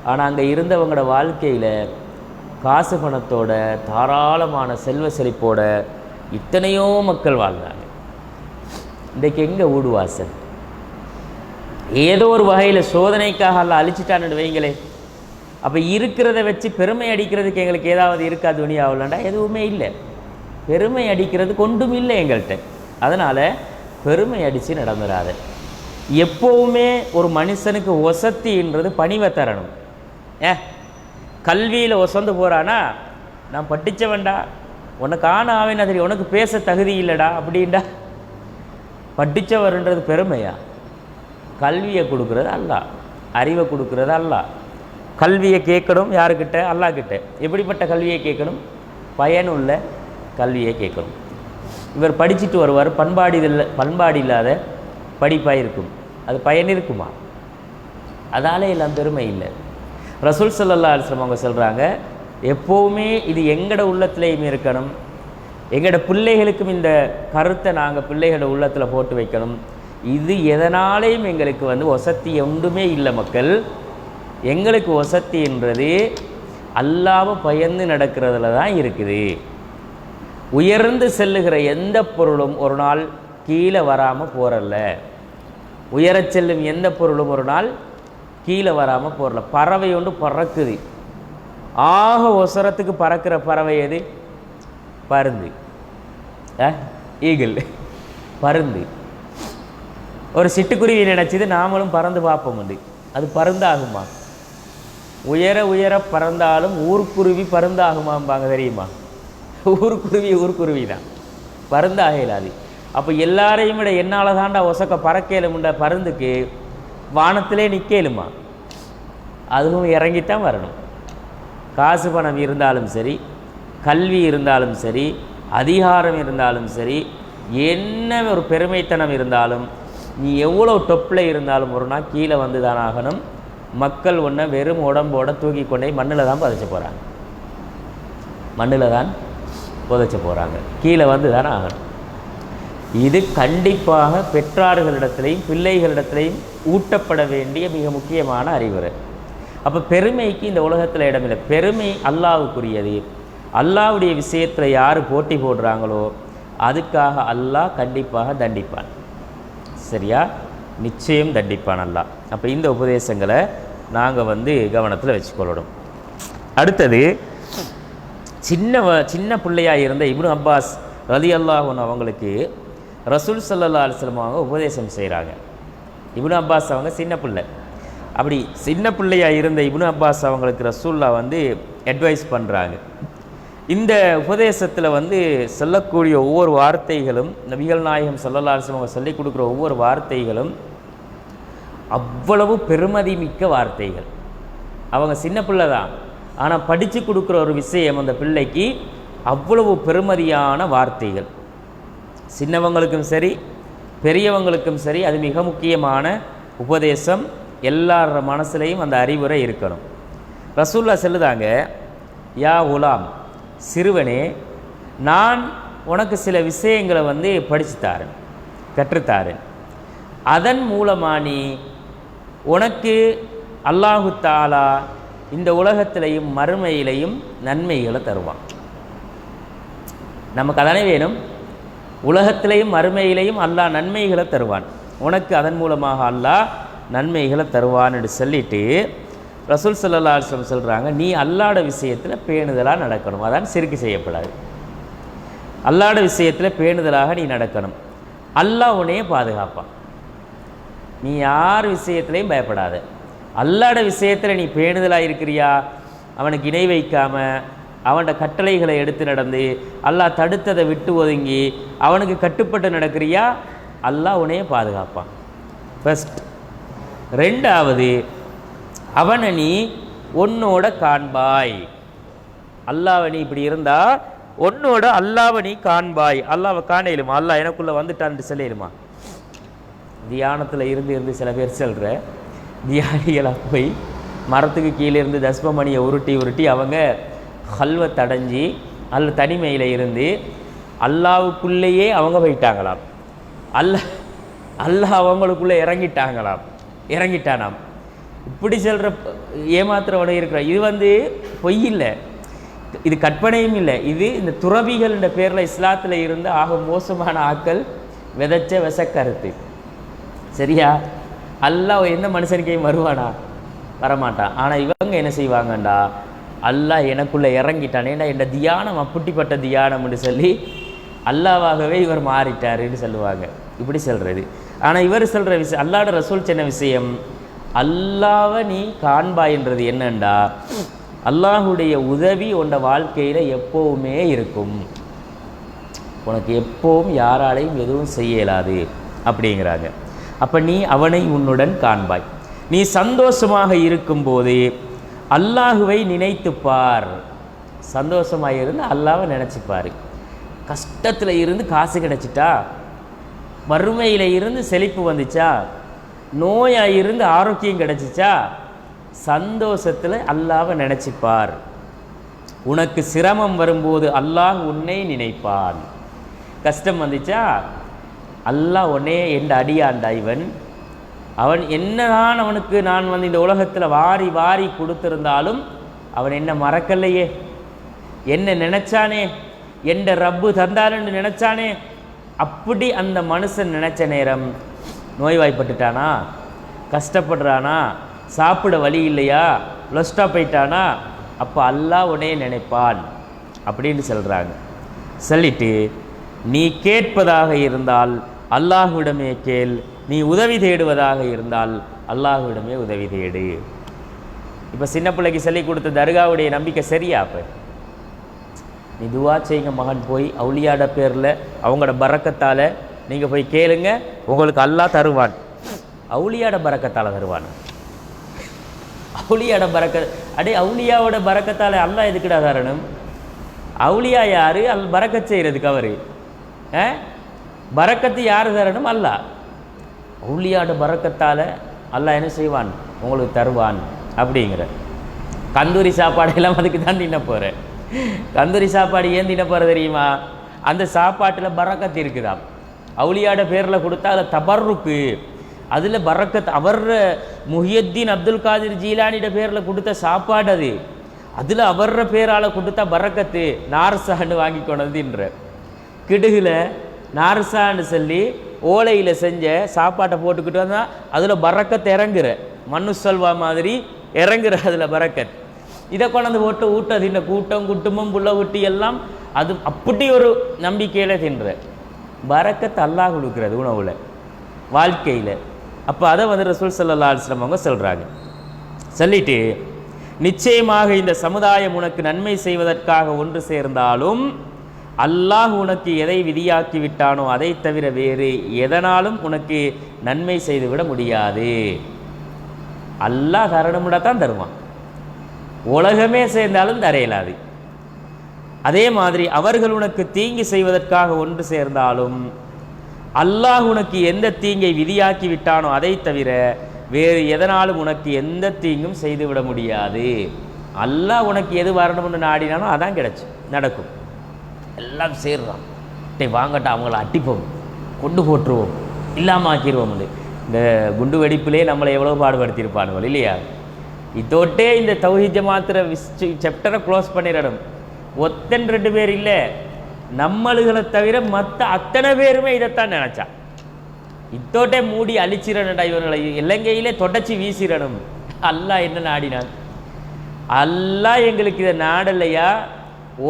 ஆனால் அங்கே இருந்தவங்களோட வாழ்க்கையில் காசு பணத்தோட, தாராளமான செல்வ செழிப்போட இத்தனையோ மக்கள் வாழ்ந்தாங்க. இன்றைக்கு எங்கே ஊடுவாசல்? ஏதோ ஒரு வகையில் சோதனைக்காக எல்லாம் அழிச்சிட்டான்னு வைங்களே. அப்போ இருக்கிறத வச்சு பெருமை அடிக்கிறதுக்கு எங்களுக்கு ஏதாவது இருக்கா துனியாவில்ண்டா? எதுவுமே இல்லை. பெருமை அடிக்கிறதுக்கு ஒன்றும் இல்லை எங்கள்கிட்ட. அதனால் பெருமை அடித்து நடந்துடாது. எப்போவுமே ஒரு மனுஷனுக்கு ஒசத்தின்றது பணிவை தரணும். கல்வியில் ஒசந்து போகிறானா, நான் படித்தவன்டா, உனக்கு ஆவேனா தெரியும், உனக்கு பேச தகுதி இல்லைடா அப்படின்டா. படித்தவர்ன்றது பெருமையா? கல்வியை கொடுக்குறது அல்லாஹ், அறிவை கொடுக்குறது அல்லாஹ். கல்வியை கேட்கணும் யாருக்கிட்ட? அல்லாஹ்கிட்ட. எப்படிப்பட்ட கல்வியை கேட்கணும்? பயனுள்ள கல்வியை கேட்கணும். இவர் படிச்சுட்டு வருவார், பண்பாடு இல்லாத படிப்பாக இருக்கும், அது பயன் இருக்குமா? அதாலே எல்லாம் பெருமை இல்லை. ரசூல் ஸல்லல்லாஹு அலைஹி வஸல்லம் அவங்க சொல்கிறாங்க, எப்போவுமே இது எங்களோட உள்ளத்துலேயும் இருக்கணும், எங்களோட பிள்ளைகளுக்கும் இந்த கருத்தை நாங்கள் பிள்ளைகளோட உள்ளத்தில் போட்டு வைக்கணும். இது எதனாலேயும் எங்களுக்கு வசதி ஒன்றுமே இல்லை மக்கள். எங்களுக்கு வசதின்றது அல்லாஹ்வை பயந்து நடக்கிறதுல தான் இருக்குது. உயர்ந்து செல்லுகிற எந்த பொருளும் ஒரு நாள் கீழே வராமல் போகிறல்ல. உயரச் செல்லும் எந்த பொருளும் ஒரு நாள் கீழே வராமல் போகிறல. பறவை ஒன்று பறக்குது. ஆக ஒசரத்துக்கு பறக்கிற பறவை எது? பருந்து. ஈகிள், பருந்து. ஒரு சிட்டுக்குருவி நினச்சிது நாமளும் பறந்து பார்ப்போம். அது பருந்தாகுமா? உயர உயர பறந்தாலும் ஊர்க்குருவி பருந்தாகுமாம்பாங்க, தெரியுமா? ஊர்க்குருவி தான், பருந்தாக இல்லாது. அப்போ எல்லாரையும் விட என்னால் தாண்டா ஒசக்க பறக்கலுமுண்ட பருந்துக்கு வானத்திலே நிற்கலுமா? அதுவும் இறங்கித்தான் வரணும். காசு பணம் இருந்தாலும் சரி, கல்வி இருந்தாலும் சரி, அதிகாரம் இருந்தாலும் சரி, என்ன ஒரு பெருமைத்தனம் இருந்தாலும், நீ எவ்வளோ டொப்பில் இருந்தாலும் ஒரு நாள் கீழே வந்து தான் ஆகணும். மக்கள் ஒன்றை வெறும் உடம்போட தூக்கி கொண்டே மண்ணில் தான் புதைச்ச போகிறாங்க. மண்ணில் தான் புதைச்ச போகிறாங்க. கீழே வந்து தானே ஆகணும். இது கண்டிப்பாக பெற்றார்களிடத்திலையும் பிள்ளைகளிடத்திலையும் ஊட்டப்பட வேண்டிய மிக முக்கியமான அறிவுரை. அப்போ பெருமைக்கு இந்த உலகத்தில் இடமில்லை. பெருமை அல்லாஹ்வுக்குரியது. அல்லாஹ்வுடைய விஷயத்தில் யார் போட்டி போடுறாங்களோ அதுக்காக அல்லாஹ் கண்டிப்பாக தண்டிப்பான். சரியா? நிச்சயம் தண்டிப்பான் அல்லாஹ். அப்போ இந்த உபதேசங்களை நாங்கள் கவனத்தில் வச்சுக்கொள்ளணும். அடுத்தது, சின்ன பிள்ளையாக இருந்த இப்னு அப்பாஸ் ரலியல்லாஹு அன்ஹு அவங்களுக்கு ரசூல் ஸல்லல்லாஹு அலைஹி வஸல்லம் அவங்க உபதேசம் செய்கிறாங்க. இப்னு அப்பாஸ் அவங்க சின்ன பிள்ளை. அப்படி சின்ன பிள்ளையாக இருந்த இப்னு அப்பாஸ் அவங்களுக்கு ரசூல்லா அட்வைஸ் பண்ணுறாங்க. இந்த உபதேசத்தில் சொல்லக்கூடிய ஒவ்வொரு வார்த்தைகளும், நபிகள் நாயகம் ஸல்லல்லாஹு அலைஹி வஸல்லம் அவங்க சொல்லிக் கொடுக்குற ஒவ்வொரு வார்த்தைகளும் அவ்வளவு பெருமதி மிக்க வார்த்தைகள். அவங்க சின்ன பிள்ளை தான், ஆனால் படித்து கொடுக்குற ஒரு விஷயம் அந்த பிள்ளைக்கு அவ்வளவு பெருமதியான வார்த்தைகள். சின்னவங்களுக்கும் சரி பெரியவங்களுக்கும் சரி அது மிக முக்கியமான உபதேசம். எல்லார மனசுலையும் அந்த அறிவுரை இருக்கணும். ரசூல்லா சொல்லுதாங்க, யா குலாம், சிறுவனே, நான் உனக்கு சில விஷயங்களை படிச்சுத்தாரேன், கற்றுத்தாரேன். அதன் மூலமாக நீ உனக்கு அல்லாஹு தஆலா இந்த உலகத்திலையும் மறுமையிலையும் நன்மைகளை தருவான். நமக்கு அதானே வேணும். உலகத்திலையும் மறுமையிலையும் அல்லாஹ் நன்மைகளை தருவான். உனக்கு அதன் மூலமாக அல்லாஹ் நன்மைகளை தருவான்னு சொல்லிட்டு ரசூல் ஸல்லல்லாஹு அலைஹி வஸல்லம் சொல்கிறாங்க, நீ அல்லாஹ்வுடைய விஷயத்தில் பேணுதலாக நடக்கணும். அதான் சிறுக்கு செய்யப்படாது. அல்லாஹ்வுடைய விஷயத்தில் பேணுதலாக நீ நடக்கணும். அல்லாஹ் உன்னையே பாதுகாப்பான். நீ யார் விஷயத்துலையும் பயப்படாத. அல்லாஹ்வுடைய விஷயத்தில் நீ பேணுதலாக இருக்கிறியா, அவனுக்கு இணை வைக்காமல் அவனோட கட்டளைகளை எடுத்து நடந்து அல்லாஹ் தடுத்ததை விட்டு ஒதுங்கி அவனுக்கு கட்டுப்பட்டு நடக்கிறியா, அல்லாஹ் உன்னையே பாதுகாப்பான். ஃபர்ஸ்ட். ரெண்டாவது, அவனை நீ உன்னோட காண்பாய். அல்லாஹ்வை நீ இப்படி இருந்தால் உன்னோட அல்லாஹ்வை நீ காண்பாய். அல்லாஹ்வை காணலுமா? அல்லாஹ் எனக்குள்ளே வந்துட்டான்னு சொல்லிடுமா? தியானத்தில் இருந்து சில பேர் சொல்கிற தியானிகளாக போய் மரத்துக்கு கீழே இருந்து தஸ்மமணியை உருட்டி அவங்க ஹல்வத் அடைஞ்சி தனிமையில் இருந்து அல்லாஹ்வுக்குள்ளேயே அவங்க போயிட்டாங்களாம். அல்லாஹ் அவங்களுக்குள்ளே இறங்கிட்டானாம். இப்படி சொல்கிற ஏமாத்துறவனை இருக்கிற இது பொய் இல்லை, இது கற்பனையும் இல்லை. இது இந்த துறவிகள் என்ற பேரில் இஸ்லாத்தில் இருந்து ஆக மோசமான ஆக்கள் விதைச்ச விசக்கருத்து. சரியா? அல்லாஹ் எந்த மனுஷனுக்கையும் வருவானா? வரமாட்டான். ஆனால் இவங்க என்ன செய்வாங்கண்டா, அல்லாஹ் எனக்குள்ளே இறங்கிட்டான், ஏன்னா என் தியானம் அப்படிப்பட்ட தியானம்னு சொல்லி அல்லாஹ்வாகவே இவர் மாறிட்டாருன்னு சொல்லுவாங்க. இப்படி சொல்கிறது. ஆனால் இவர் சொல்கிற விஷயம், அல்லாஹ்வோட ரசூல் சொன்ன விஷயம், அல்லாஹ்வை நீ காண்பாயின்றது என்னண்டா, அல்லாஹுடைய உதவி உன்னோட வாழ்க்கையில் எப்போவுமே இருக்கும், உனக்கு எப்போவும் யாராலையும் எதுவும் செய்ய இயலாது அப்படிங்கிறாங்க. அப்போ நீ அவனை உன்னுடன் காண்பாய். நீ சந்தோஷமாக இருக்கும்போது அல்லாஹுவை நினைத்துப்பார். சந்தோஷமாக இருந்து அல்லாஹ்வை நினச்சிப்பார். கஷ்டத்தில் இருந்து காசு கிடச்சிட்டா, வறுமையில் இருந்து செழிப்பு வந்துச்சா, நோயாக இருந்து ஆரோக்கியம் கிடச்சிச்சா, சந்தோஷத்தில் அல்லாஹ்வை நினச்சிப்பார். உனக்கு சிரமம் வரும்போது அல்லாஹ் உன்னை நினைப்பான். கஷ்டம் வந்துச்சா அல்லாஹ் உன்னே எந்த அடியாண்டா இவன், அவன் என்னதான் அவனுக்கு நான் வந்து இந்த உலகத்தில் வாரி வாரி கொடுத்திருந்தாலும் அவன் என்ன மறக்கலையே, என்ன நினைச்சானே, எந்த ரப்பு தந்தாருன்னு நினைச்சானே. அப்படி அந்த மனுஷன் நினைச்ச நேரம் நோய்வாய்ப்பட்டுட்டானா, கஷ்டப்படுறானா, சாப்பிட வழி இல்லையா, லொஸ்டா போயிட்டானா, அப்போ அல்லாஹ் உடனே நினைப்பான் அப்படின்னு சொல்கிறாங்க. சொல்லிட்டு நீ கேட்பதாக இருந்தால் அல்லாஹ்விடமே கேள், நீ உதவி தேடுவதாக இருந்தால் அல்லாஹ்விடமே உதவி தேடு. இப்போ சின்ன பிள்ளைக்கு சொல்லி கொடுத்த தர்காவுடைய நம்பிக்கை சரியா? அப்போ நீ துவா செய்யுங்க மகன், போய் அவுலியாட பேரில் அவங்களோட பரக்கத்தால் நீங்கள் போய் கேளுங்க, உங்களுக்கு அல்லாஹ் தருவான். அவுலியாட பரக்கத்தால் தருவான். அவுலியாட அடே அவுலியாவோட பரக்கத்தால் அல்லாஹ் எதுக்குடா தரணும்? அவுலியா யார்? பரக்கத் செய்கிறதுக்கு அவர் பரக்கத்து யார் தரணும்? அல்லாஹ். அவுலியாட பரக்கத்தால் அல்லாஹ் என்ன செய்வான்? உங்களுக்கு தருவான் அப்படிங்கிற. கந்தூரி சாப்பாடு எல்லாம் அதுக்கு தான் தின்ன போகிறேன். கந்தூரி சாப்பாடு ஏன் தின்ன போகிற தெரியுமா? அந்த சாப்பாட்டில் பரக்கத்து இருக்குதாம். அவுலியாட பேரில் கொடுத்தா அதில் தபர்ருக்கு, அதில் பரக்கத். அவர் முஹியுத்தீன் அப்துல் காதிர் ஜீலானிட பேரில் கொடுத்த சாப்பாடு அது, அதில் அவர்ற பேரால் கொடுத்தா பரக்கத்து. நார்சான்னு வாங்கி கொண்டதுன்ற கிடுகில் நார்சான்னு சொல்லி ஓலையில் செஞ்ச சாப்பாட்டை போட்டுக்கிட்டு வந்தால் அதில் பரக்கத்து இறங்குற, மண்ணு சொல்வா மாதிரி இறங்குற அதில் பரக்கத். இதை கொண்டாந்து போட்டு ஊட்ட தின்ன கூட்டம் குட்டும்பம் புள்ள குட்டி எல்லாம் அது அப்படி ஒரு நம்பிக்கையில் தின்ற. பரக்கத் அல்லாஹ் கொடுக்குறது உணவில், வாழ்க்கையில். அப்போ அதை வந்து ரசூல் ஸல்லல்லாஹு அலைஹி வஸல்லம் அவங்க சொல்கிறாங்க. சொல்லிட்டு நிச்சயமாக இந்த சமுதாயம் உனக்கு நன்மை செய்வதற்காக ஒன்று சேர்ந்தாலும் அல்லாஹ் உனக்கு எதை விதியாக்கி விட்டானோ அதை தவிர வேறு எதனாலும் உனக்கு நன்மை செய்துவிட முடியாது. அல்லாஹ் தரணும்னா தான் தருவான், உலகமே சேர்ந்தாலும் தரையலாது. அதே மாதிரி அவர்கள் உனக்கு தீங்கு செய்வதற்காக ஒன்று சேர்ந்தாலும் அல்லாஹ் உனக்கு எந்த தீங்கை விதியாக்கி விட்டானோ அதை தவிர வேறு எதனாலும் உனக்கு எந்த தீங்கும் செய்துவிட முடியாது. அல்லாஹ் உனக்கு எது வரணும்னு நாடினாலும் அதான் கிடைச்சி நடக்கும். எல்லாம் சேர்றான், வாங்கட்டா அவங்கள அட்டிப்போம், கொண்டு போட்டுருவோம், இல்லாமல் ஆக்கிடுவோம். இந்த குண்டு வெடிப்பிலே நம்மளை எவ்வளோ பாடுபடுத்தியிருப்பானுங்கள் இல்லையா? இதோட்டே இந்த தௌஹீத் ஜமாத்துற சாப்டரை க்ளோஸ் பண்ணிடணும். ஒத்தன் 2 பேர் இல்லை, நம்மளுகளை தவிர மற்ற அத்தனை பேருமே இதைத்தான் நினச்சா. இதோட்டே மூடி அழிச்சிடணும்டா இவர்களை, இலங்கையிலே தொடச்சி வீசிடணும். அல்லாஹ் என்ன நாடினான்? அல்லாஹ் எங்களுக்கு இதை நாடலையா,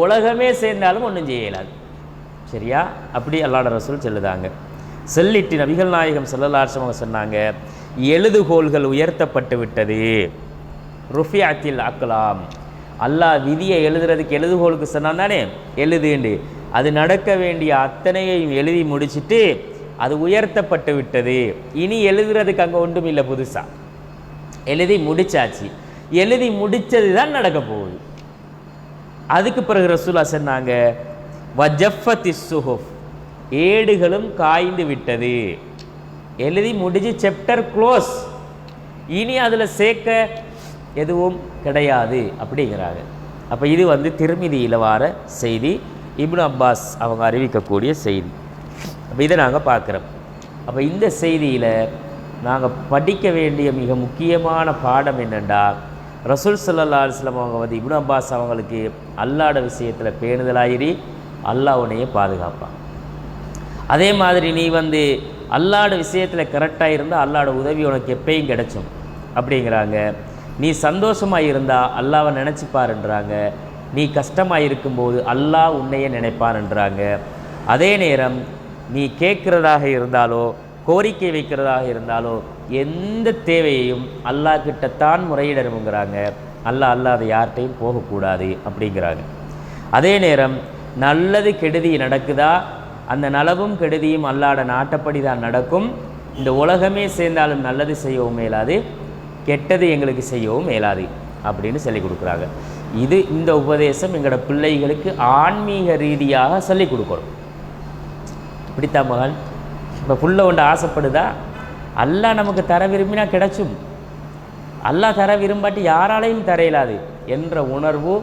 உலகமே சேர்ந்தாலும் ஒன்றும் செய்யலாது. சரியா? அப்படி அல்லாஹ்வுடைய ரசூல் சொல்லுதாங்க. சொல்லிட்டு நபிகள் நாயகம் ஸல்லல்லாஹு அலைஹி வஸல்லம் சொன்னாங்க, எழுதுகோள்கள் உயர்த்தப்பட்டு விட்டது. ருஃபிஅத்தில் அக்லாம். அல்லாஹ் விதியை எழுதுறதுக்கு எழுதுகோளுக்கு சொன்னான் தானே, எழுதுண்டு. அது நடக்க வேண்டிய அத்தனையையும் எழுதி முடிச்சுட்டு அது உயர்த்தப்பட்டு விட்டது. இனி எழுதுறதுக்கு அங்கே ஒன்றும் இல்லை, புதுசாக எழுதி முடிச்சாச்சு. எழுதி முடித்தது தான் நடக்க போகுது. அதுக்கு பிறகு ரசூலுல்லாஹ் சொன்னாங்க, வஜஃபத்தி சுஹுஃப், ஏடுகளும் காய்ந்து விட்டது. எழுதி முடிஞ்சு சாப்டர் க்ளோஸ், இனி அதில் சேர்க்க எதுவும் கிடையாது அப்படிங்கிறாங்க. அப்போ இது வந்து திர்மிதியில் வார செய்தி, இப்னு அப்பாஸ் அவங்க அறிவிக்கக்கூடிய செய்தி. அப்போ இதை நாங்கள் பார்க்குறோம். அப்போ இந்த செய்தியில் நாங்கள் படிக்க வேண்டிய மிக முக்கியமான பாடம் என்னென்னா, ரசூல் ஸல்லல்லாஹு அலைஹி வஸல்லம் அவங்க வந்து இப்னு அப்பாஸ் அவங்களுக்கு அல்லாஹ்வுடைய விஷயத்தில் பேணுதலாயிரி அல்லாஹ் உன்னையே பாதுகாப்பான். அதே மாதிரி நீ வந்து அல்லாஹ்வுடைய விஷயத்தில் கரெக்டாக இருந்தால் அல்லாஹ்வுடைய உதவி உனக்கு எப்பயும் கிடைச்சும் அப்படிங்கிறாங்க. நீ சந்தோஷமாக இருந்தால் அல்லாஹ்வை நினச்சிப்பாருன்றாங்க. நீ கஷ்டமாக இருக்கும்போது அல்லாஹ் உன்னையே நினைப்பான்ன்றாங்க. அதே நேரம் நீ கேட்குறதாக இருந்தாலோ கோரிக்கை வைக்கிறதாக இருந்தாலோ எந்த தேவையையும் அல்லாஹ் கிட்டத்தான் முறையிடணுங்கிறாங்க. அல்லாஹ் அதை யார்கிட்டையும் போகக்கூடாது அப்படிங்கிறாங்க. அதே நேரம் நல்லது கெடுதி நடக்குதா, அந்த நலவும் கெடுதியும் அல்லாஹ்வுடைய நாட்டப்படி தான் நடக்கும். இந்த உலகமே சேர்ந்தாலும் நல்லது செய்யவும் மேலாது, கெட்டது எங்களுக்கு செய்யவும் மேலாது அப்படின்னு சொல்லி கொடுக்குறாங்க. இது இந்த உபதேசம் எங்களோட பிள்ளைகளுக்கு ஆன்மீக ரீதியாக சொல்லிக் கொடுக்கணும். இப்படித்தான் மகன், இப்போ புள்ள ஒன்று ஆசைப்படுதா, அல்லாஹ் நமக்கு தர விரும்பினா கிடைச்சும். அல்லாஹ் தர விரும்பாட்டி யாராலையும் தர இயலாது என்ற உணர்வு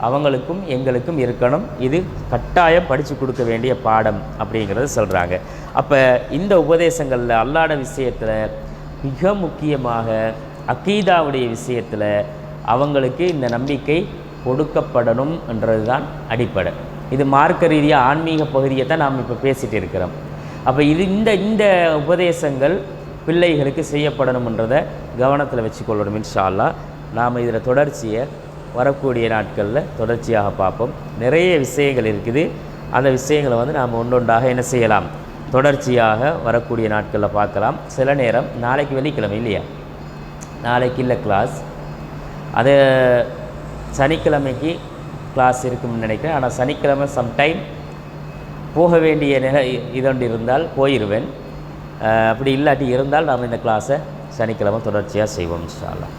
அவங்களுக்கும் எங்களுக்கும் இருக்கணும். இது கட்டாயம் படித்து கொடுக்க வேண்டிய பாடம் அப்படிங்கிறத சொல்கிறாங்க. அப்போ இந்த உபதேசங்களில் அல்லாஹ்வுடைய விஷயத்தில் மிக முக்கியமாக அக்கீதாவுடைய விஷயத்தில் அவங்களுக்கு இந்த நம்பிக்கை கொடுக்கப்படணும் என்றது தான் அடிப்படை. இது மார்க்க ரீதியாக ஆன்மீக பகுதியை தான் நாம் இப்போ பேசிகிட்டு இருக்கிறோம். அப்போ இது இந்த உபதேசங்கள் பிள்ளைகளுக்கு செய்யப்படணுன்றதை கவனத்தில் வச்சுக்கொள்ளணும். இன்ஷா அல்லாஹ் நாம் இதில் தொடர்ச்சியை வரக்கூடிய நாட்களில் தொடர்ச்சியாக பார்ப்போம். நிறைய விஷயங்கள் இருக்குது. அந்த விஷயங்களை வந்து நாம் ஒன்றொன்றாக என்ன செய்யலாம், தொடர்ச்சியாக வரக்கூடிய நாட்களில் பார்க்கலாம். சில நேரம் நாளைக்கு வெள்ளிக்கிழமை இல்லையா, நாளைக்கு இல்லை கிளாஸ், அது சனிக்கிழமைக்கு கிளாஸ் இருக்கும்னு நினைக்கிறேன். ஆனால் சனிக்கிழமை சம்டைம் போக வேண்டிய நிலை இதொன்று இருந்தால் போயிடுவேன். அப்படி இல்லாட்டி இருந்தால் நாம் இந்த கிளாஸை சனிக்கிழமை தொடர்ச்சியாக செய்வோம் இன்ஷா அல்லாஹ்.